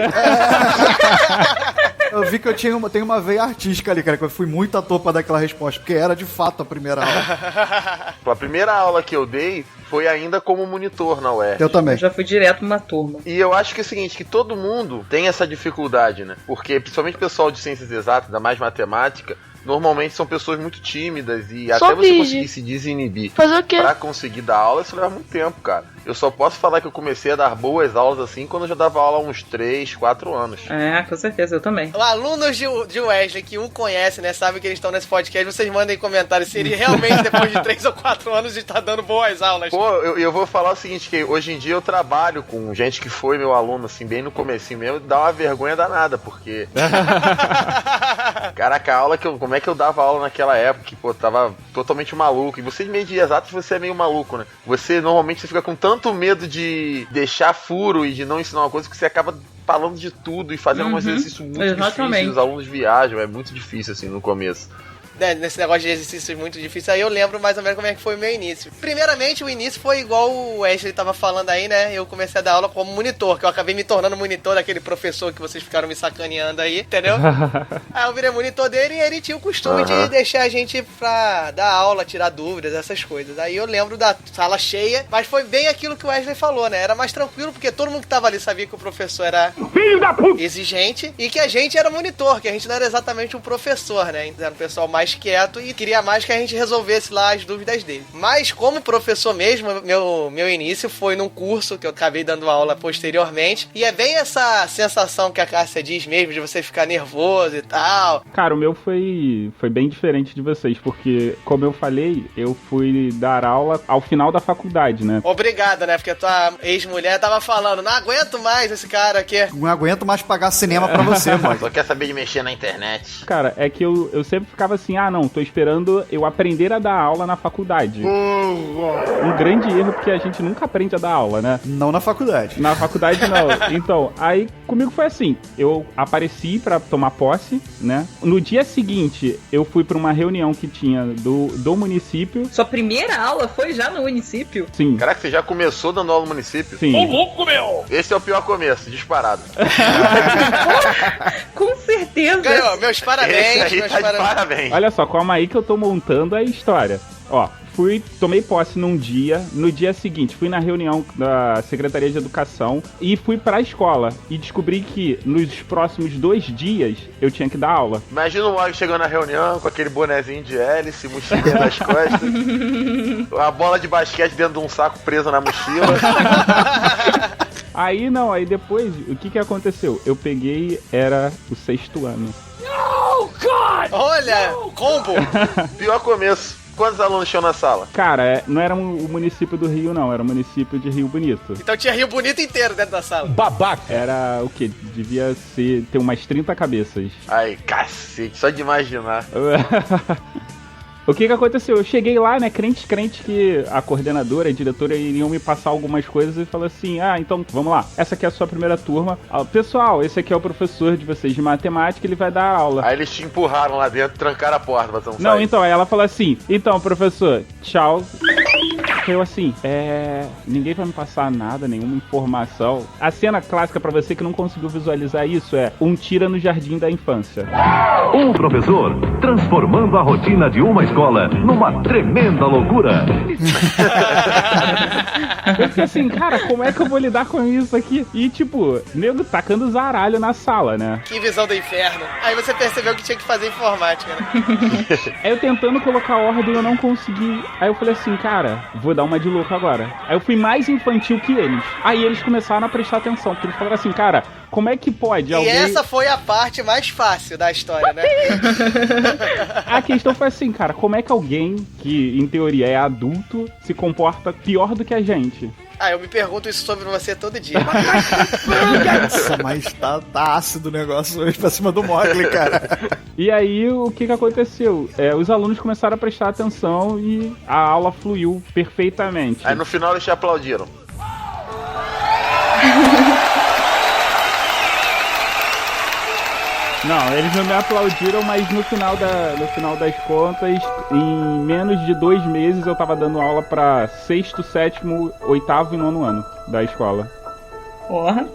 Eu vi que eu tenho uma veia artística ali, cara, que eu fui muito à toa daquela resposta, porque era de fato a primeira aula. A primeira aula que eu dei foi ainda como monitor na UERJ. Eu também. Eu já fui direto numa turma. E eu acho que é o seguinte, que todo mundo tem essa dificuldade, né? Porque principalmente o pessoal de ciências exatas, ainda mais matemática, normalmente são pessoas muito tímidas e Só até você finge. conseguir se desinibir Fazer o quê? pra conseguir dar aula, isso leva muito tempo, cara. Eu só posso falar que eu comecei a dar boas aulas assim quando eu já dava aula há uns 3, 4 anos. É, com certeza, eu também. Alunos de Wesley que um conhece, né, sabe que eles estão nesse podcast, vocês mandem comentários se ele realmente, depois de 3 ou 4 anos, está dando boas aulas. Pô, eu vou falar o seguinte, que hoje em dia eu trabalho com gente que foi meu aluno, assim, bem no comecinho mesmo, dá uma vergonha danada, porque... Caraca, a aula como é que eu dava aula naquela época, que, pô, tava totalmente maluco. E você de meio de exatos, você é meio maluco, né? Normalmente, você fica com tanto medo de deixar furo e de não ensinar uma coisa que você acaba falando de tudo e fazendo um exercício muito difícil. Os alunos viajam, é muito difícil, assim, no começo. Nesse negócio de exercícios muito difíceis, aí eu lembro mais ou menos como é que foi o meu início. Primeiramente, o início foi igual o Wesley tava falando aí, né? Eu comecei a dar aula como monitor, que eu acabei me tornando monitor daquele professor que vocês ficaram me sacaneando aí, entendeu? Aí eu virei monitor dele e ele tinha o costume de deixar a gente pra dar aula, tirar dúvidas, essas coisas. Aí eu lembro da sala cheia, mas foi bem aquilo que o Wesley falou, né? Era mais tranquilo, porque todo mundo que tava ali sabia que o professor era exigente e que a gente era monitor, que a gente não era exatamente um professor, né? Era um pessoal mais quieto e queria mais que a gente resolvesse lá as dúvidas dele. Mas como professor mesmo, meu início foi num curso que eu acabei dando aula posteriormente, e é bem essa sensação que a Cássia diz mesmo, de você ficar nervoso e tal. Cara, o meu foi bem diferente de vocês, porque, como eu falei, eu fui dar aula ao final da faculdade, né? Obrigado, né? Porque a tua ex-mulher tava falando, não aguento mais esse cara aqui. Não aguento mais pagar cinema pra você, mano. Só quer saber de mexer na internet. Cara, é que eu sempre ficava assim, não, tô esperando eu aprender a dar aula na faculdade. Um grande erro, porque a gente nunca aprende a dar aula, né? Não na faculdade. Na faculdade, não. Então, aí comigo foi assim, eu apareci pra tomar posse, né? No dia seguinte, eu fui pra uma reunião que tinha do município. Sua primeira aula foi já no município? Sim. Caraca, você já começou dando aula no município? Sim. Ô, louco, meu! Esse é o pior começo, disparado. Com certeza. Ganhou, meus parabéns. Esse aí parabéns. Olha só, calma aí que eu tô montando a história. Ó, tomei posse num dia, no dia seguinte fui na reunião da Secretaria de Educação e fui pra escola e descobri que nos próximos 2 dias eu tinha que dar aula. Imagina o Og chegando na reunião com aquele bonezinho de hélice, mochilinha nas costas, a bola de basquete dentro de um saco presa na mochila. Aí depois, o que aconteceu? Eu peguei, era o 6º ano. Oh, God! Olha, combo! Pior começo. Quantos alunos tinham na sala? Cara, não era o município do Rio, não. Era o município de Rio Bonito. Então tinha Rio Bonito inteiro dentro da sala. Babaca! Era o quê? Devia ter umas 30 cabeças. Ai, cacete, só de imaginar. O que aconteceu? Eu cheguei lá, né, crente que a coordenadora e a diretora iriam me passar algumas coisas e falou assim, então, vamos lá, essa aqui é a sua primeira turma. Pessoal, esse aqui é o professor de vocês de matemática, ele vai dar aula. Aí eles te empurraram lá dentro, trancaram a porta pra você não sair. Então, aí ela falou assim, então, professor, tchau. Eu assim, ninguém vai me passar nada, nenhuma informação. A cena clássica pra você que não conseguiu visualizar isso é um tira no jardim da infância. Um professor transformando a rotina de uma escola numa tremenda loucura. Eu fiquei assim, cara, como é que eu vou lidar com isso aqui? E tipo, nego tacando zaralho na sala, né? Que visão do inferno. Aí você percebeu que tinha que fazer informática, né? Aí eu tentando colocar ordem, eu não consegui. Aí eu falei assim, cara, vou dar uma de louco agora. Aí eu fui mais infantil que eles. Aí eles começaram a prestar atenção, porque eles falaram assim, cara, como é que pode alguém... E essa foi a parte mais fácil da história, né? A questão foi assim, cara, como é que alguém que, em teoria, é adulto, se comporta pior do que a gente? Eu me pergunto isso sobre você todo dia. Nossa, mas tá ácido o negócio hoje pra cima do Mogli, cara. E aí, o que aconteceu? Os alunos começaram a prestar atenção e a aula fluiu perfeitamente. Aí no final eles te aplaudiram. Não, eles não me aplaudiram, mas no final das contas, em menos de 2 meses eu tava dando aula pra 6º, 7º, 8º e 9º ano da escola. Porra.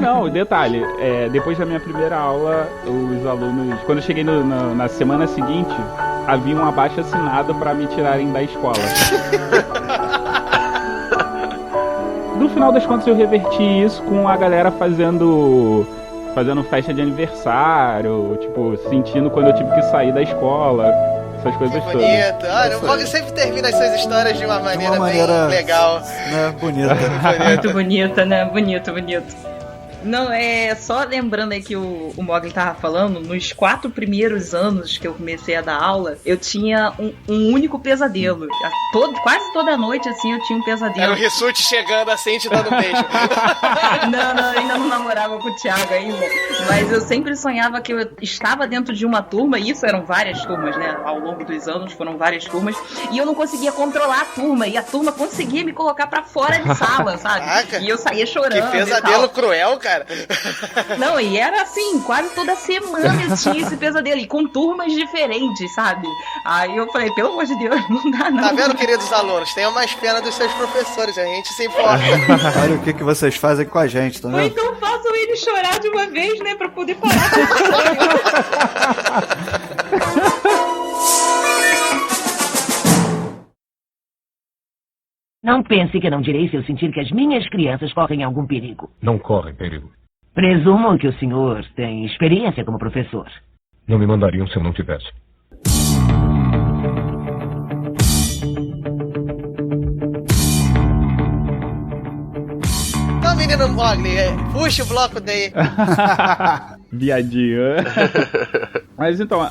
Não, detalhe, depois da minha primeira aula, os alunos, quando eu cheguei na semana seguinte, havia um abaixo-assinado pra me tirarem da escola. No final das contas eu reverti isso com a galera fazendo festa de aniversário, tipo, sentindo quando eu tive que sair da escola. essas coisas todas. Bonito. Olha, o Mogli sempre termina as suas histórias de uma maneira bem legal. Né, bonita. Muito bonita, né? Bonito. Não, só lembrando aí que o Mogli tava falando, nos 4 primeiros anos que eu comecei a dar aula, eu tinha um único pesadelo. Quase toda noite, assim, eu tinha um pesadelo. Era o Rissuti chegando assim, te dando um beijo. Não, ainda não namorava com o Thiago ainda. Mas eu sempre sonhava que eu estava dentro de uma turma, e isso eram várias turmas, né? Ao longo dos anos foram várias turmas, e eu não conseguia controlar a turma, e a turma conseguia me colocar pra fora de sala, sabe? Caraca, e eu saía chorando. Que pesadelo cruel, cara. Não, e era assim, quase toda semana eu tinha esse pesadelo, e com turmas diferentes, sabe? Aí eu falei, pelo amor de Deus, não dá não. Tá vendo, queridos alunos? Tenham mais pena dos seus professores, a gente se importa. Olha o que vocês fazem com a gente, tá vendo? Ou então façam ele chorar de uma vez, né, pra poder parar com isso. Não pense que não direi se eu sentir que as minhas crianças correm algum perigo. Não correm perigo. Presumo que o senhor tem experiência como professor. Não me mandariam se eu não tivesse. Então, menino Mogli, puxa o bloco daí. Viadinho. Mas então,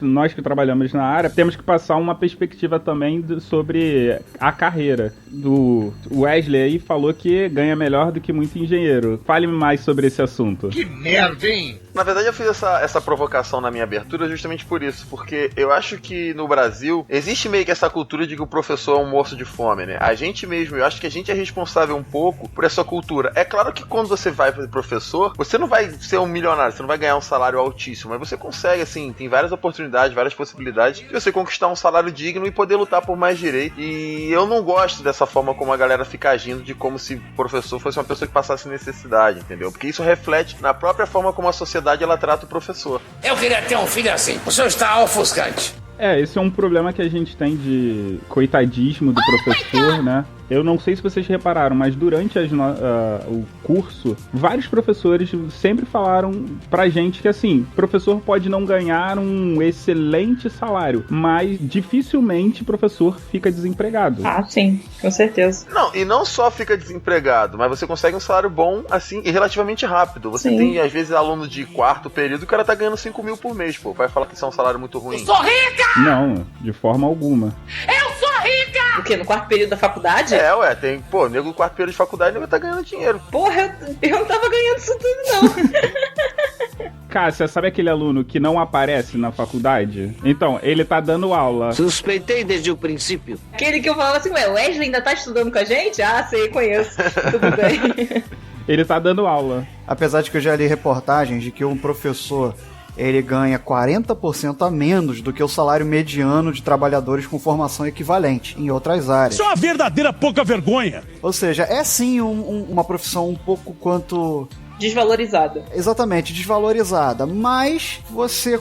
nós que trabalhamos na área, temos que passar uma perspectiva também sobre a carreira. O Wesley aí falou que ganha melhor do que muito engenheiro. Fale-me mais sobre esse assunto. Que merda, hein? Na verdade, eu fiz essa provocação na minha abertura justamente por isso, porque eu acho que no Brasil existe meio que essa cultura de que o professor é um moço de fome, né? A gente mesmo, eu acho que a gente é responsável um pouco por essa cultura. É claro que quando você vai ser professor, você não vai ser um milionário, você não vai ganhar um salário altíssimo, mas você consegue, assim, tem várias oportunidades, várias possibilidades de você conquistar um salário digno e poder lutar por mais direito. E eu não gosto dessa forma como a galera fica agindo, de como se o professor fosse uma pessoa que passasse necessidade, entendeu? Porque isso reflete na própria forma como a sociedade ela trata o professor. Eu queria ter um filho assim. O senhor está ofuscante. Esse é um problema que a gente tem de coitadismo do professor, né? Eu não sei se vocês repararam, mas durante o curso, vários professores sempre falaram pra gente que, assim, professor pode não ganhar um excelente salário, mas dificilmente professor fica desempregado. Ah, sim, com certeza. Não, e não só fica desempregado, mas você consegue um salário bom, assim, e relativamente rápido. Você tem, às vezes, aluno de 4º período, o cara tá ganhando 5 mil por mês, pô. Vai falar que isso é um salário muito ruim. Eu sou rica! Não, de forma alguma. Eu sou rica! O quê? No 4º período da faculdade? Tem, nego no 4º período de faculdade, nego tá ganhando dinheiro. Porra, eu não tava ganhando isso tudo, não. Cássia, sabe aquele aluno que não aparece na faculdade? Então, ele tá dando aula. Suspeitei desde o princípio. Aquele que eu falava assim, o Wesley ainda tá estudando com a gente? Ah, sei, conheço. Tudo bem. Ele tá dando aula. Apesar de que eu já li reportagens de que um professor, ele ganha 40% a menos do que o salário mediano de trabalhadores com formação equivalente em outras áreas. Isso é uma verdadeira pouca vergonha. Ou seja, é sim uma profissão um pouco quanto... desvalorizada. Exatamente, desvalorizada. Mas você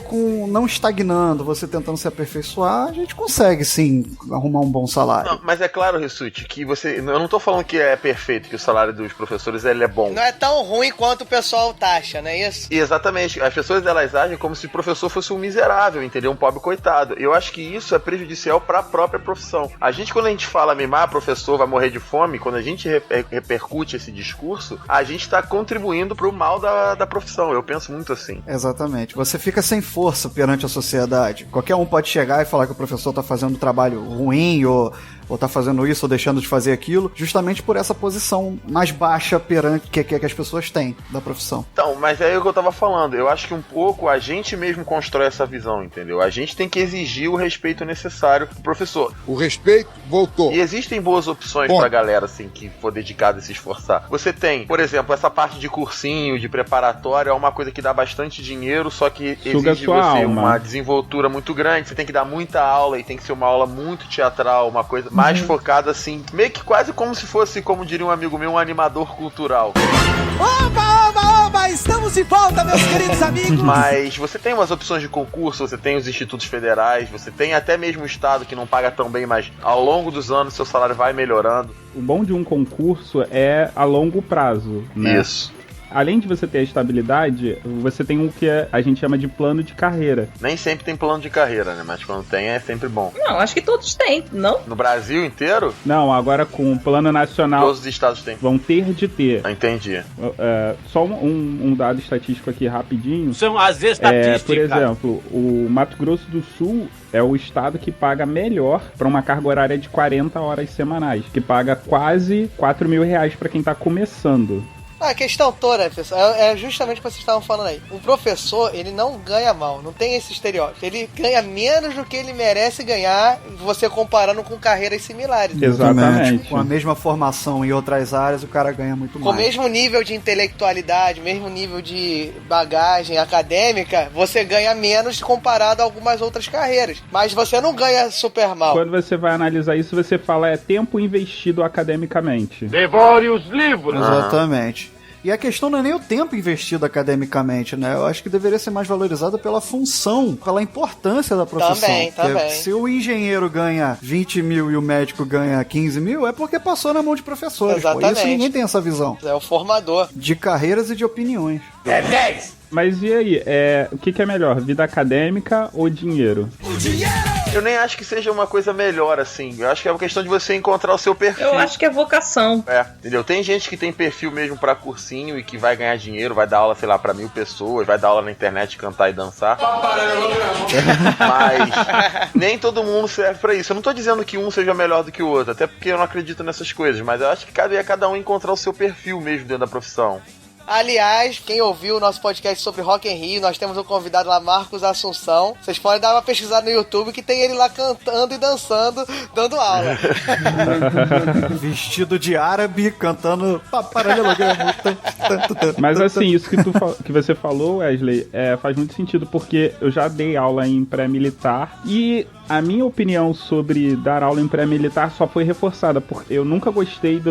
não estagnando, você tentando se aperfeiçoar, a gente consegue sim arrumar um bom salário. Não, mas é claro, Rissuti, que eu não tô falando que é perfeito, que o salário dos professores ele é bom. Não é tão ruim quanto o pessoal taxa, não é isso? E exatamente. As pessoas elas agem como se o professor fosse um miserável, entendeu? Um pobre coitado. Eu acho que isso é prejudicial para a própria profissão. Quando a gente fala mesmo, professor vai morrer de fome, quando a gente repercute esse discurso, a gente está contribuindo pro mal da profissão. Eu penso muito assim. Exatamente. Você fica sem força perante a sociedade. Qualquer um pode chegar e falar que o professor tá fazendo um trabalho ruim ou tá fazendo isso ou deixando de fazer aquilo, justamente por essa posição mais baixa perante que as pessoas têm da profissão. Então, mas é o que eu tava falando. Eu acho que um pouco a gente mesmo constrói essa visão, entendeu? A gente tem que exigir o respeito necessário pro professor. O respeito voltou. E existem boas opções pra galera, assim, que for dedicada a se esforçar. Você tem, por exemplo, essa parte de cursinho, de preparatório, é uma coisa que dá bastante dinheiro, só que suga exige sua você alma. uma desenvoltura muito grande, você tem que dar muita aula e tem que ser uma aula muito teatral, uma coisa mais focada, assim, meio que quase como se fosse, como diria um amigo meu, um animador cultural. Oba, oba, oba! Estamos de volta, meus queridos amigos! Mas você tem umas opções de concurso, você tem os institutos federais, você tem até mesmo o estado que não paga tão bem, mas ao longo dos anos seu salário vai melhorando. O bom de um concurso é a longo prazo, né? Isso. além de você ter a estabilidade, você tem o que a gente chama de plano de carreira. Nem sempre tem plano de carreira, né? Mas quando tem, é sempre bom. Não, acho que todos têm, não? No Brasil inteiro? Não, agora com o plano nacional... Todos os estados têm. Vão ter de ter. Entendi. Só um dado estatístico aqui rapidinho. São as estatísticas. Por exemplo, o Mato Grosso do Sul é o estado que paga melhor para uma carga horária de 40 horas semanais, que paga quase R$4.000 para quem tá começando. A questão toda, pessoal, é justamente o que vocês estavam falando aí. O professor, ele não ganha mal, não tem esse estereótipo. Ele ganha menos do que ele merece ganhar, você comparando com carreiras similares. Exatamente. Com a mesma formação em outras áreas, o cara ganha muito mais. Com o mesmo nível de intelectualidade, mesmo nível de bagagem acadêmica, você ganha menos comparado a algumas outras carreiras. Mas você não ganha super mal. Quando você vai analisar isso, você fala tempo investido academicamente. Devore os livros! Exatamente. E a questão não é nem o tempo investido academicamente, né? Eu acho que deveria ser mais valorizado pela função, pela importância da profissão. Também. Se o engenheiro ganha 20 mil e o médico ganha 15 mil, é porque passou na mão de professores. Exatamente. Isso ninguém tem essa visão. É o formador. De carreiras e de opiniões. É 10! Mas e aí, o que é melhor, vida acadêmica ou dinheiro? Eu nem acho que seja uma coisa melhor, assim. Eu acho que é uma questão de você encontrar o seu perfil. Eu acho que é vocação. Entendeu? Tem gente que tem perfil mesmo pra cursinho e que vai ganhar dinheiro, vai dar aula, sei lá, pra 1.000 pessoas, vai dar aula na internet, cantar e dançar. Mas nem todo mundo serve pra isso. Eu não tô dizendo que um seja melhor do que o outro, até porque eu não acredito nessas coisas, mas eu acho que cabe a cada um encontrar o seu perfil mesmo dentro da profissão. Aliás, quem ouviu o nosso podcast sobre Rock in Rio, nós temos um convidado lá, Marcos Assunção. Vocês podem dar uma pesquisada no YouTube que tem ele lá cantando e dançando, dando aula. Vestido de árabe, cantando paralelogramo. Mas assim, isso que você falou, Wesley, faz muito sentido, porque eu já dei aula em pré-militar e a minha opinião sobre dar aula em pré-militar só foi reforçada, porque eu nunca gostei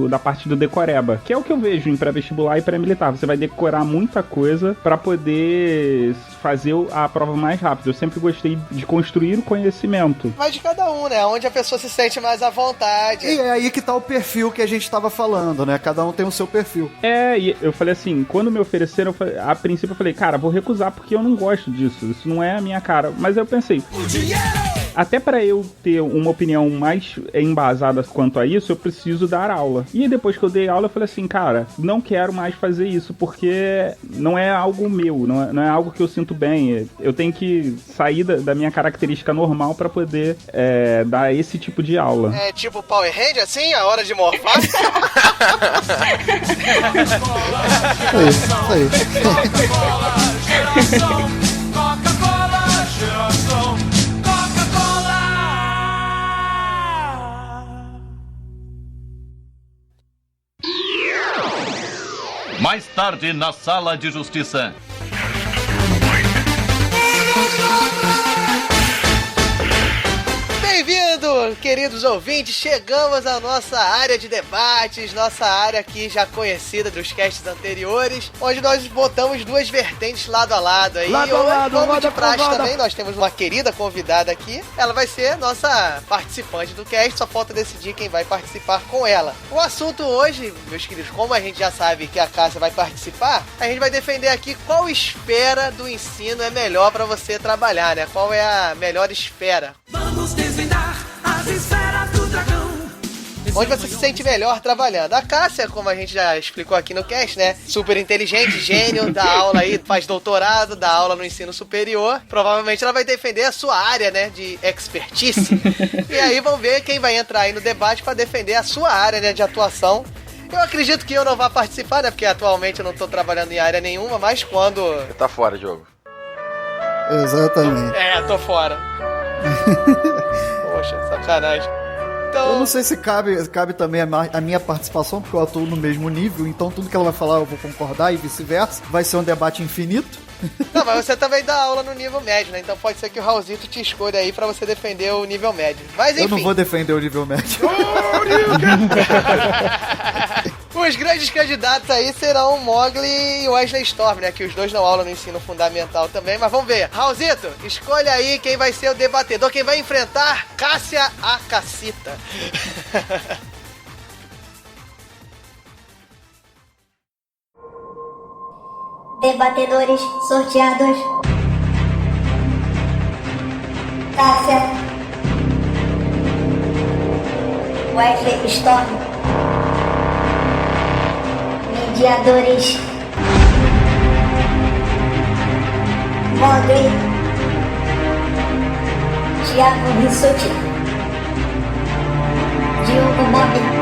da parte do decoreba, que é o que eu vejo em pré-vestibular e pré-militar. Você vai decorar muita coisa pra poder fazer a prova mais rápido. Eu sempre gostei de construir o conhecimento. Vai de cada um, né? Onde a pessoa se sente mais à vontade. E é aí que tá o perfil que a gente tava falando, né? Cada um tem o seu perfil. E eu falei assim, quando me ofereceram, a princípio eu falei, cara, vou recusar porque eu não gosto disso. Isso não é a minha cara. Mas eu pensei, até para eu ter uma opinião mais embasada quanto a isso, eu preciso dar aula. E depois que eu dei aula, eu falei assim, cara, não quero mais fazer isso, porque não é algo meu, não é algo que eu sinto bem. Eu tenho que sair da minha característica normal para poder dar esse tipo de aula. É tipo Power Ranger, assim? A hora de morfar? Isso aí. Mais tarde, na Sala de Justiça. Bem-vindo, queridos ouvintes, chegamos à nossa área de debates, nossa área aqui já conhecida dos casts anteriores, onde nós botamos duas vertentes lado a lado aí. Lado a lado, como de roda praxe pra roda. também, nós temos uma querida convidada aqui, ela vai ser nossa participante do cast, só falta decidir quem vai participar com ela. O assunto hoje, meus queridos, como a gente já sabe que a Cássia vai participar, a gente vai defender aqui qual esfera do ensino é melhor pra você trabalhar, né? Qual é a melhor esfera? Vamos desvendar as esferas do dragão. Onde você se sente melhor trabalhando. A Cássia, como a gente já explicou aqui no cast, né? Super inteligente, gênio, dá aula aí, faz doutorado, dá aula no ensino superior. Provavelmente ela vai defender a sua área, né? De expertise. E aí vamos ver quem vai entrar aí no debate para defender a sua área, né? De atuação. Eu acredito que eu não vá participar, né? Porque atualmente eu não tô trabalhando em área nenhuma, mas quando... Você tá fora, Diogo. Exatamente. Tô fora. Poxa, sacanagem. Então... Eu não sei se cabe também a minha participação, porque eu atuo no mesmo nível, então tudo que ela vai falar eu vou concordar e vice-versa. Vai ser um debate infinito. Não, mas você também dá aula no nível médio, né? Então pode ser que o Raulzito te escolha aí pra você defender o nível médio. Mas enfim. Eu não vou defender o nível médio. Os grandes candidatos aí serão Mogli e Wesley Storm, né? Que os dois dão aula no ensino fundamental também. Mas vamos ver. Raulzito, escolha aí quem vai ser o debatedor, quem vai enfrentar Cássia a Cacita. Debatedores sorteados: Cássia, Wesley Storm. Mediadores: Mogli, Thiago Rissuti, Diogo Mobi.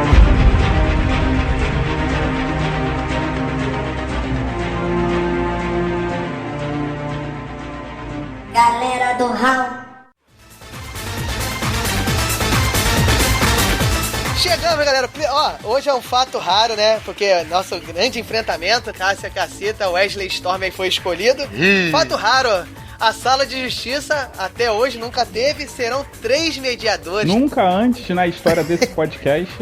Galera do Hall. Chegamos, galera. Ó, hoje é um fato raro, né? Porque nosso grande enfrentamento, Cássia Caceta, Wesley Storm aí foi escolhido. Fato raro. A Sala de Justiça, até hoje, nunca teve. Serão 3 mediadores. Nunca antes na história desse podcast.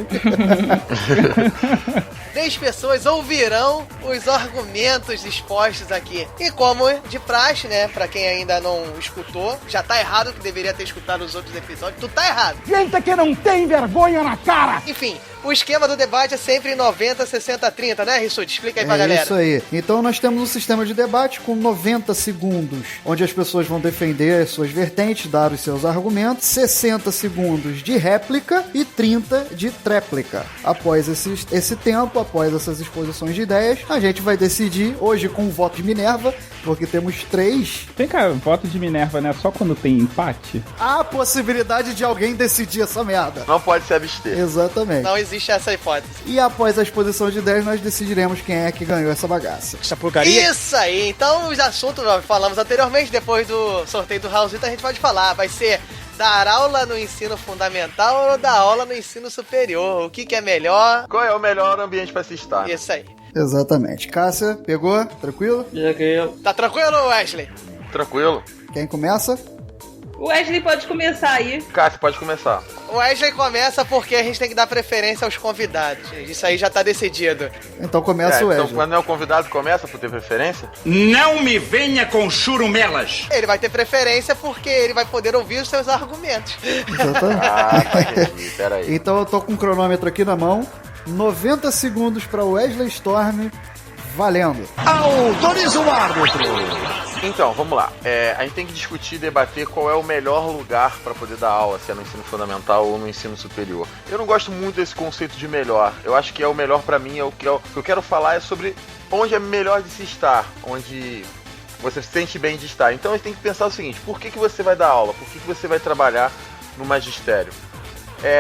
3 pessoas ouvirão os argumentos expostos aqui. E como de praxe, né? Pra quem ainda não escutou, já tá errado, que deveria ter escutado os outros episódios. Tu tá errado. Gente que não tem vergonha na cara! Enfim, o esquema do debate é sempre 90, 60, 30, né, Rissuti? Explica aí pra galera. É isso aí. Então nós temos um sistema de debate com 90 segundos, onde as pessoas vão defender as suas vertentes, dar os seus argumentos, 60 segundos de réplica e 30 de tréplica. Após esse tempo, após essas exposições de ideias, a gente vai decidir, hoje com o voto de Minerva, porque temos 3. Vem cá, voto de Minerva, né? Só quando tem empate? Há a possibilidade de alguém decidir essa merda. Não pode se abster. Exatamente. Não existe essa hipótese. E após a exposição de ideias, nós decidiremos quem é que ganhou essa bagaça. Essa porcaria. Isso aí. Então, os assuntos nós falamos anteriormente, depois do sorteio do Raulzito, a gente pode falar. Vai ser dar aula no ensino fundamental ou dar aula no ensino superior. O que é melhor? Qual é o melhor ambiente pra se estar? Isso aí. Exatamente. Cássia, pegou? Tranquilo? Tá tranquilo, Wesley? Tranquilo. Quem começa? O Wesley pode começar aí. Cássia, pode começar. O Wesley começa porque a gente tem que dar preferência aos convidados. Isso aí já tá decidido. Então começa o Wesley. Então quando é o convidado, começa por ter preferência? Não me venha com churumelas! Ele vai ter preferência porque ele vai poder ouvir os seus argumentos. Exatamente. Tá, peraí. Então eu tô com o cronômetro aqui na mão. 90 segundos para Wesley Storm. Valendo. Autoriza o árbitro! Então, vamos lá. A gente tem que discutir, debater qual é o melhor lugar para poder dar aula, se é no ensino fundamental ou no ensino superior. Eu não gosto muito desse conceito de melhor. Eu acho que é o melhor para mim, o que eu quero falar é sobre onde é melhor de se estar, onde você se sente bem de estar. Então a gente tem que pensar o seguinte: por que você vai dar aula? Por que você vai trabalhar no magistério?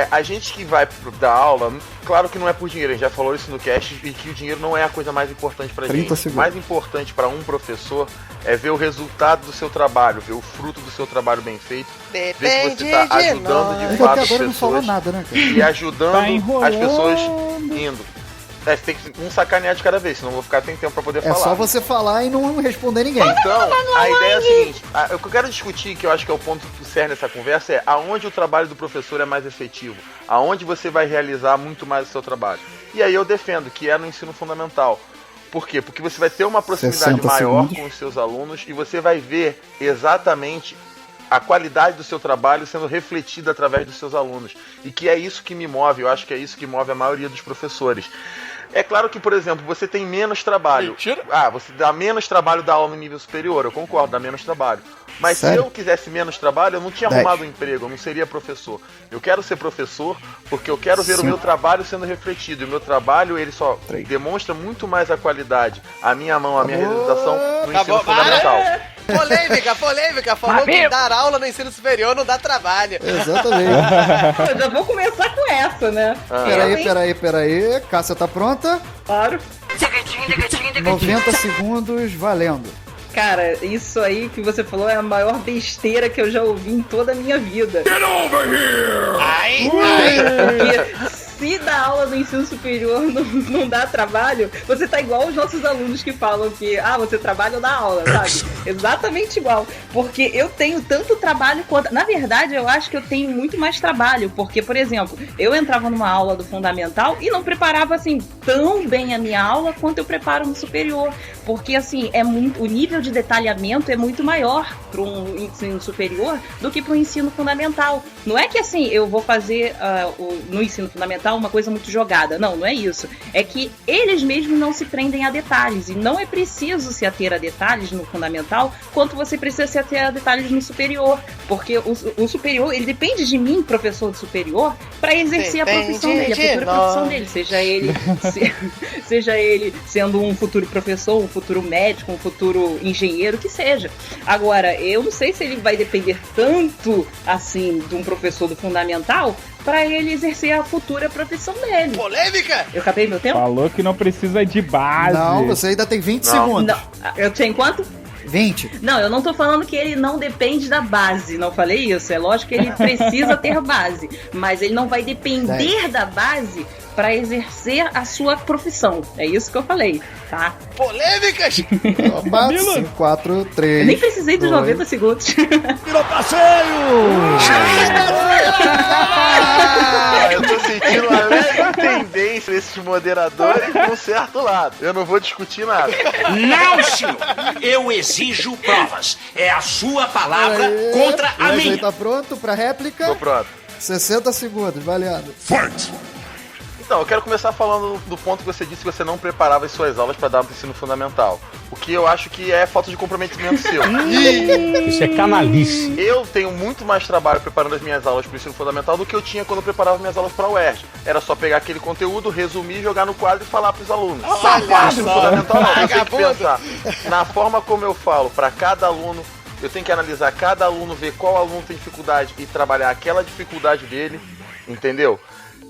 A gente que vai dar aula, claro que não é por dinheiro, a gente já falou isso no cast, e que o dinheiro não é a coisa mais importante pra gente. Segundos. O mais importante para um professor é ver o resultado do seu trabalho, ver o fruto do seu trabalho bem feito, ver se você tá ajudando de fato as agora não falou pessoas nada, né, cara? e ajudando as pessoas indo. Você tem que um sacanear de cada vez, senão eu vou ficar sem tempo pra poder falar. É só você falar e não responder ninguém. Então, a ideia é a seguinte: o que eu quero discutir, que eu acho que é o ponto que cerne dessa conversa, é aonde o trabalho do professor é mais efetivo, aonde você vai realizar muito mais o seu trabalho. E aí eu defendo que é no ensino fundamental. Por quê? Porque você vai ter uma proximidade maior com os seus alunos e você vai ver exatamente a qualidade do seu trabalho sendo refletida através dos seus alunos. E que é isso que me move, eu acho que é isso que move a maioria dos professores. É claro que, por exemplo, você tem menos trabalho. Mentira. Você dá menos trabalho dar aula no nível superior, eu concordo, dá menos trabalho. Mas Sério? se eu quisesse menos trabalho, eu não tinha arrumado um emprego, eu não seria professor. Eu quero ser professor porque eu quero ver o meu trabalho sendo refletido. E o meu trabalho, ele só demonstra muito mais a qualidade, a minha mão, a minha realização no ensino fundamental. Polêmica. Falou que dar aula no ensino superior não dá trabalho. Exatamente. Eu já vou começar com essa, né? Peraí. Cássia tá pronta? Claro. 90 segundos, valendo. Cara, isso aí que você falou é a maior besteira que eu já ouvi em toda a minha vida. Get over here! Porque se dar aula no ensino superior não dá trabalho, você tá igual os nossos alunos que falam que, você trabalha ou dá aula, sabe? Exatamente igual. Porque eu tenho tanto trabalho quanto... Na verdade, eu acho que eu tenho muito mais trabalho, porque, por exemplo, eu entrava numa aula do fundamental e não preparava, assim, tão bem a minha aula quanto eu preparo no superior. Porque, assim, o nível de detalhamento é muito maior para um ensino superior do que para o ensino fundamental. Não é que, assim, eu vou fazer no ensino fundamental fundamental uma coisa muito jogada. Não é isso. É que eles mesmos não se prendem a detalhes. E não é preciso se ater a detalhes no fundamental quanto você precisa se ater a detalhes no superior. Porque o superior, ele depende de mim, professor do superior, para exercer a profissão dele, a futura profissão dele. Seja ele sendo um futuro professor, um futuro médico, um futuro engenheiro, que seja. Agora, eu não sei se ele vai depender tanto, assim, de um professor do fundamental para ele exercer a futura profissão dele. Polêmica! Eu acabei meu tempo? Falou que não precisa de base. Não, você ainda tem 20 segundos. Não, eu tenho quanto? 20. Não, eu não tô falando que ele não depende da base, não falei isso. É lógico que ele precisa ter base, mas ele não vai depender da base para exercer a sua profissão. É isso que eu falei, tá? Polêmicas! 5, 4, 3. Eu nem precisei dos 90 segundos. Virou passeio! Eu tô sentindo uma leve tendência desses moderadores de um certo lado. Eu não vou discutir nada. Não, senhor! Eu exijo provas. É a sua palavra contra a minha. Tá pronto pra réplica? Tô pronto. 60 segundos, valendo. Fight! Então, eu quero começar falando do ponto que você disse que você não preparava as suas aulas para dar um ensino fundamental. O que eu acho que é falta de comprometimento seu. Isso é canalice. Eu tenho muito mais trabalho preparando as minhas aulas para o ensino fundamental do que eu tinha quando eu preparava minhas aulas para a UERJ. Era só pegar aquele conteúdo, resumir, jogar no quadro e falar para os alunos. No ensino fundamental não, eu tenho que pensar na forma como eu falo para cada aluno. Eu tenho que analisar cada aluno, ver qual aluno tem dificuldade e trabalhar aquela dificuldade dele, entendeu?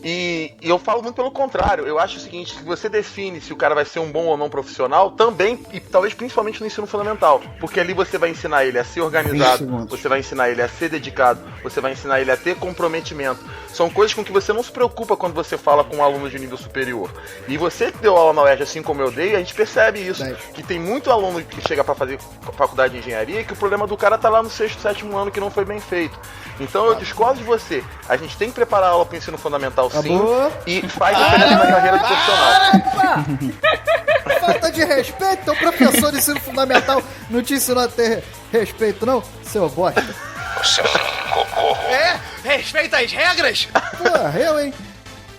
E eu falo muito pelo contrário. Eu acho o seguinte, que você define se o cara vai ser um bom ou não profissional também, e talvez principalmente no ensino fundamental, porque ali você vai ensinar ele a ser organizado, você vai ensinar ele a ser dedicado, você vai ensinar ele a ter comprometimento. São coisas com que você não se preocupa quando você fala com um aluno de nível superior. E você que deu aula na UERJ assim como eu dei, a gente percebe isso, que tem muito aluno que chega para fazer faculdade de engenharia que o problema do cara tá lá no 6º, 7º ano que não foi bem feito. Então eu discordo de você. A gente tem que preparar a aula para o ensino fundamental sim, e faz diferença na carreira de profissional. Falta de respeito, o professor de ensino fundamental não te ensinou a ter respeito não, seu bosta. Seu cocô. Respeita as regras. Porra, eu, hein?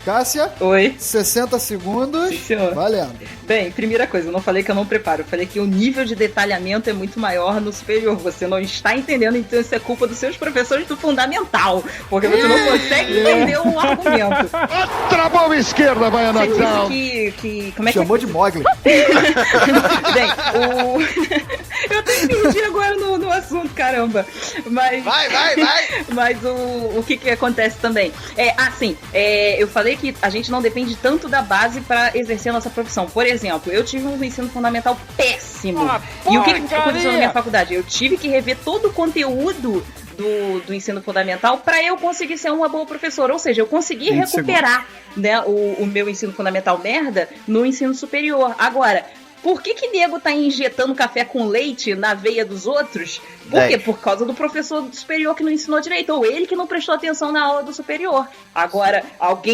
Cássia? Oi. 60 segundos. Senhor. Valendo. Bem, primeira coisa, eu não falei que eu não preparo. Eu falei que o nível de detalhamento é muito maior no superior. Você não está entendendo, então isso é culpa dos seus professores do fundamental. Porque você não consegue entender o argumento. Outra mão esquerda, vai anotar. Como é Chamou que... de Mogli. Bem, eu até entendi agora no assunto, caramba. Mas... Vai. Mas o que acontece também? Eu falei que a gente não depende tanto da base para exercer a nossa profissão. Por exemplo, eu tive um ensino fundamental péssimo. E o que aconteceu na minha faculdade? Eu tive que rever todo o conteúdo do ensino fundamental para eu conseguir ser uma boa professora. Ou seja, eu consegui recuperar, né, o meu ensino fundamental merda no ensino superior. Agora, por que nego tá injetando café com leite na veia dos outros? Por quê? Por causa do professor superior que não ensinou direito, ou ele que não prestou atenção na aula do superior. Agora,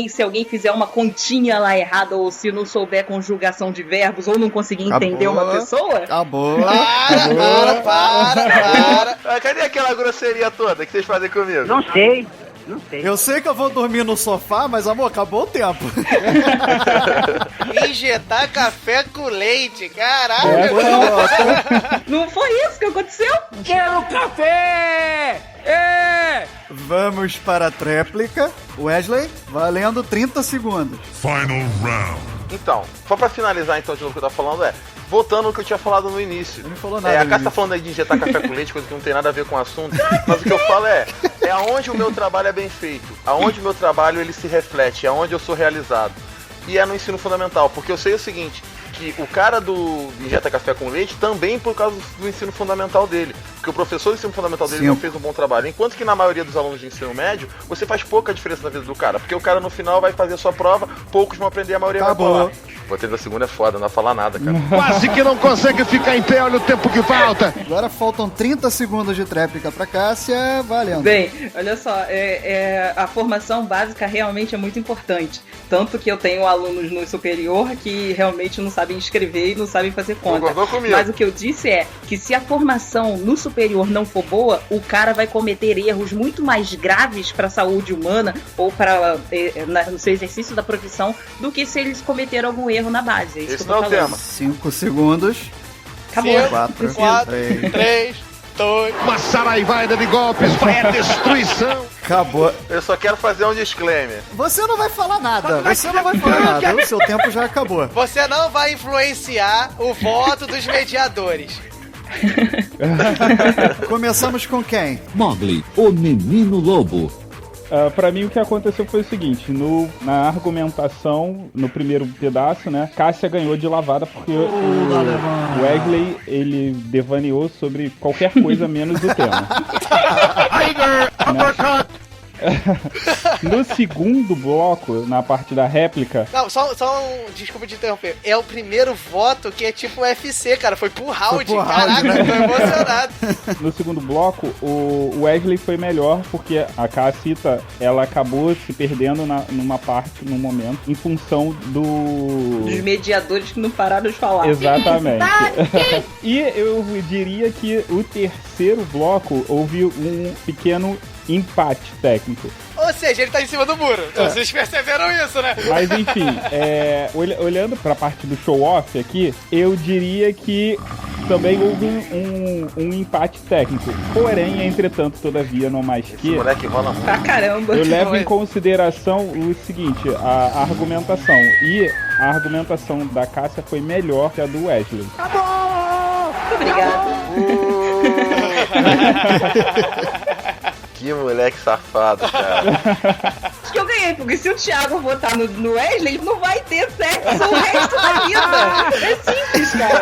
se alguém fizer uma continha lá errada, ou se não souber conjugação de verbos, ou não conseguir entender uma pessoa... Acabou. Para. Cadê aquela grosseria toda que vocês fazem comigo? Não sei. Eu sei que eu vou dormir no sofá, mas amor, acabou o tempo. Injetar café com leite, caralho. Não foi isso que aconteceu? Quero café! Vamos para a tréplica. Wesley, valendo 30 segundos. Final round. Então, só pra finalizar então de novo o que eu tava falando voltando ao que eu tinha falado no início. Não falou nada. A Cássia tá falando aí de injetar café com leite, coisa que não tem nada a ver com o assunto. Mas o que eu falo é aonde o meu trabalho é bem feito, aonde o meu trabalho ele se reflete, aonde eu sou realizado. E é no ensino fundamental, porque eu sei o seguinte, que o cara do injeta café com leite também por causa do ensino fundamental dele. Porque o professor do ensino fundamental dele não fez um bom trabalho. Enquanto que na maioria dos alunos de ensino médio, você faz pouca diferença na vida do cara. Porque o cara no final vai fazer a sua prova, poucos vão aprender, a maioria vai pular. Botei da segunda é foda, não dá pra falar nada, cara. Quase que não consegue ficar em pé, olha o tempo que falta. Agora faltam 30 segundos de tréplica pra Cássia, valendo. Bem, olha só, a formação básica realmente é muito importante. Tanto que eu tenho alunos no superior que realmente não sabem escrever e não sabem fazer conta. Concordou comigo. Mas o que eu disse é que se a formação no superior não for boa, o cara vai cometer erros muito mais graves para a saúde humana ou para no seu exercício da profissão do que se eles cometeram algum erro na base. É isso Esse que eu tô não é o falando. tema. 5 segundos. Acabou. 4, 3, 2... Uma saraivaida de golpes, vai a destruição. Acabou. Eu só quero fazer um disclaimer. Você não vai falar nada. Você não vai falar nada. O seu tempo já acabou. Você não vai influenciar o voto dos mediadores. Começamos com quem? Mowgli, o menino lobo. Pra mim, o que aconteceu foi o seguinte: na argumentação, no primeiro pedaço, né, Cássia ganhou de lavada porque o Wegley, ele devaneou sobre qualquer coisa menos o tema. No segundo bloco, na parte da réplica... Não, desculpa te interromper. É o primeiro voto que é tipo UFC, cara. Foi por round. Caraca, né? tô emocionado. No segundo bloco, o Wesley foi melhor porque a Cassita, ela acabou se perdendo numa parte, num momento, em função dos mediadores que não pararam de falar. Exatamente. E eu diria que o terceiro bloco houve um pequeno empate técnico. Ou seja, ele tá em cima do muro. Vocês perceberam isso, né? Mas enfim, olhando pra parte do show-off aqui, eu diria que também houve um empate técnico. Porém, entretanto, todavia, não mais que... Esse moleque rola muito. Pra caramba. Eu levo em consideração o seguinte, a argumentação. E a argumentação da Cássia foi melhor que a do Wesley. Acabou! Muito obrigada. Que moleque safado, cara. Acho que eu ganhei, porque se o Thiago votar no Wesley, ele não vai ter sexo o resto da vida. É simples, cara.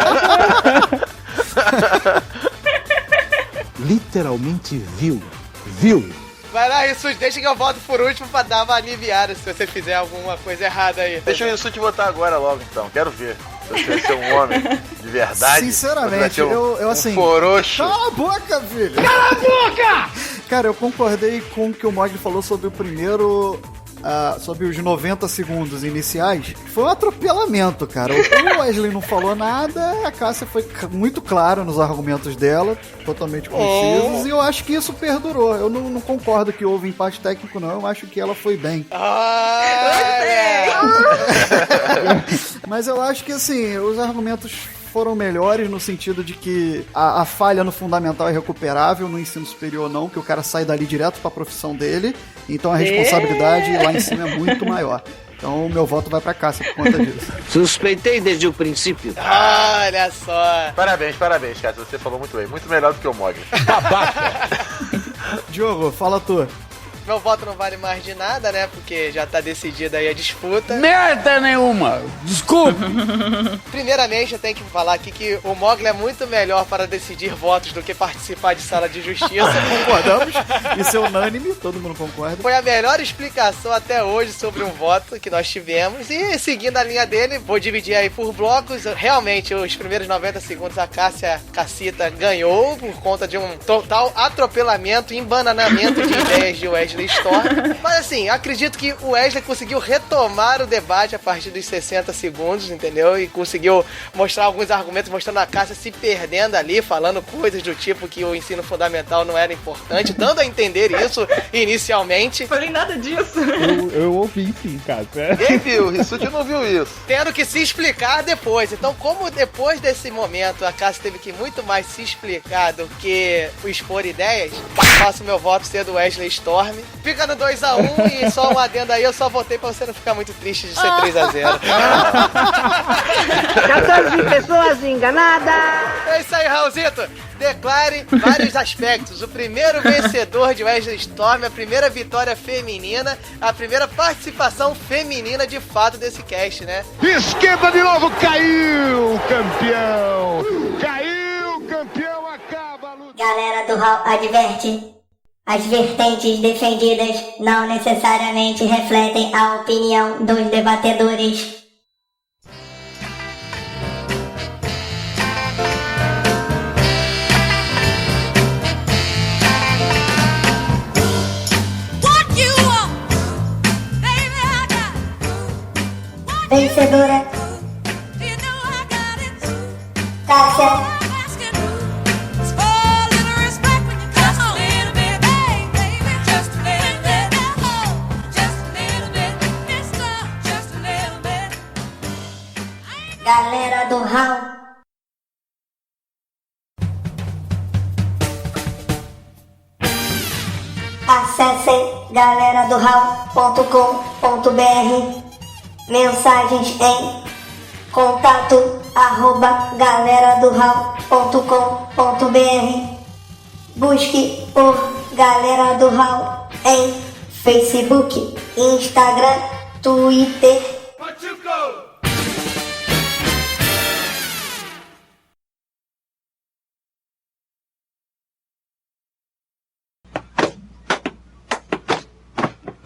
Literalmente viu. Vai lá, Rissuti, deixa que eu voto por último pra dar uma aliviada se você fizer alguma coisa errada aí. Deixa o Rissuti votar agora logo, então. Quero ver. Se você ser um homem de verdade. Sinceramente, eu assim... Foroxo. Cala a boca, filho! Cala a boca! Cara, eu concordei com o que o Mogli falou sobre o primeiro... sobre os 90 segundos iniciais. Foi um atropelamento, cara. O Wesley não falou nada, a Cássia foi muito clara nos argumentos dela, totalmente concisos, e eu acho que isso perdurou. Eu não concordo que houve empate técnico, não. Eu acho que ela foi bem. Mas eu acho que, assim, os argumentos foram melhores no sentido de que a falha no fundamental é recuperável, no ensino superior não, que o cara sai dali direto pra profissão dele, então a responsabilidade lá em cima é muito maior. Então o meu voto vai pra Cássia por conta disso. Suspeitei desde o princípio. Olha só. Parabéns, Cássia, você falou muito bem. Muito melhor do que o Mogli. Diogo, fala tu. Meu voto não vale mais de nada, né? Porque já tá decidida aí a disputa. Merda nenhuma! Desculpe! Primeiramente, eu tenho que falar aqui que o Mogli é muito melhor para decidir votos do que participar de sala de justiça. Concordamos? Isso é unânime, todo mundo concorda. Foi a melhor explicação até hoje sobre um voto que nós tivemos. E seguindo a linha dele, vou dividir aí por blocos. Realmente, os primeiros 90 segundos a Cassita ganhou por conta de um total atropelamento e embananamento de ideias de Wesley Storm. Mas assim, acredito que o Wesley conseguiu retomar o debate a partir dos 60 segundos, entendeu? E conseguiu mostrar alguns argumentos, mostrando a Cássia se perdendo ali, falando coisas do tipo que o ensino fundamental não era importante, dando a entender isso inicialmente. Falei nada disso. Eu ouvi sim, Cássia. Ninguém viu, o Rissuti não viu isso. Tendo que se explicar depois. Então, como depois desse momento a Cássia teve que muito mais se explicar do que expor ideias, faço meu voto ser do Wesley Storm. Fica no 2-1 e só um adendo aí, eu só votei pra você não ficar muito triste de ser 3-0. 14 pessoas enganadas. É isso aí, Raulzito. Declare vários aspectos. O primeiro vencedor de Wesley Storm, a primeira vitória feminina, a primeira participação feminina de fato desse cast, né? Esquerda de novo, caiu, campeão! Caiu, campeão, acaba a luta. Galera do Hall adverte. As vertentes defendidas não necessariamente refletem a opinião dos debatedores. Vencedora Tássia. Galera do Hall. Acessem galeradohall.com.br. Mensagens em contato@galeradohall.com.br. Busque por Galera do Hall em Facebook, Instagram, Twitter.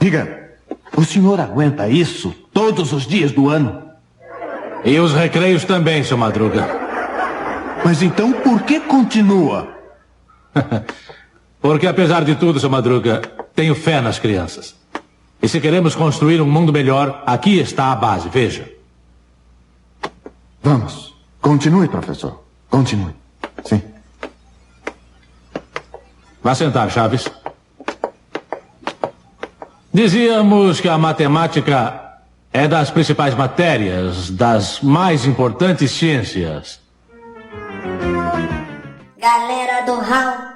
Diga, o senhor aguenta isso todos os dias do ano? E os recreios também, seu Madruga. Mas então por que continua? Porque apesar de tudo, seu Madruga, tenho fé nas crianças. E se queremos construir um mundo melhor, aqui está a base, veja. Vamos, continue, professor. Continue. Sim. Vá sentar, Chaves. Dizíamos que a matemática é das principais matérias, das mais importantes ciências. Galera do Hall.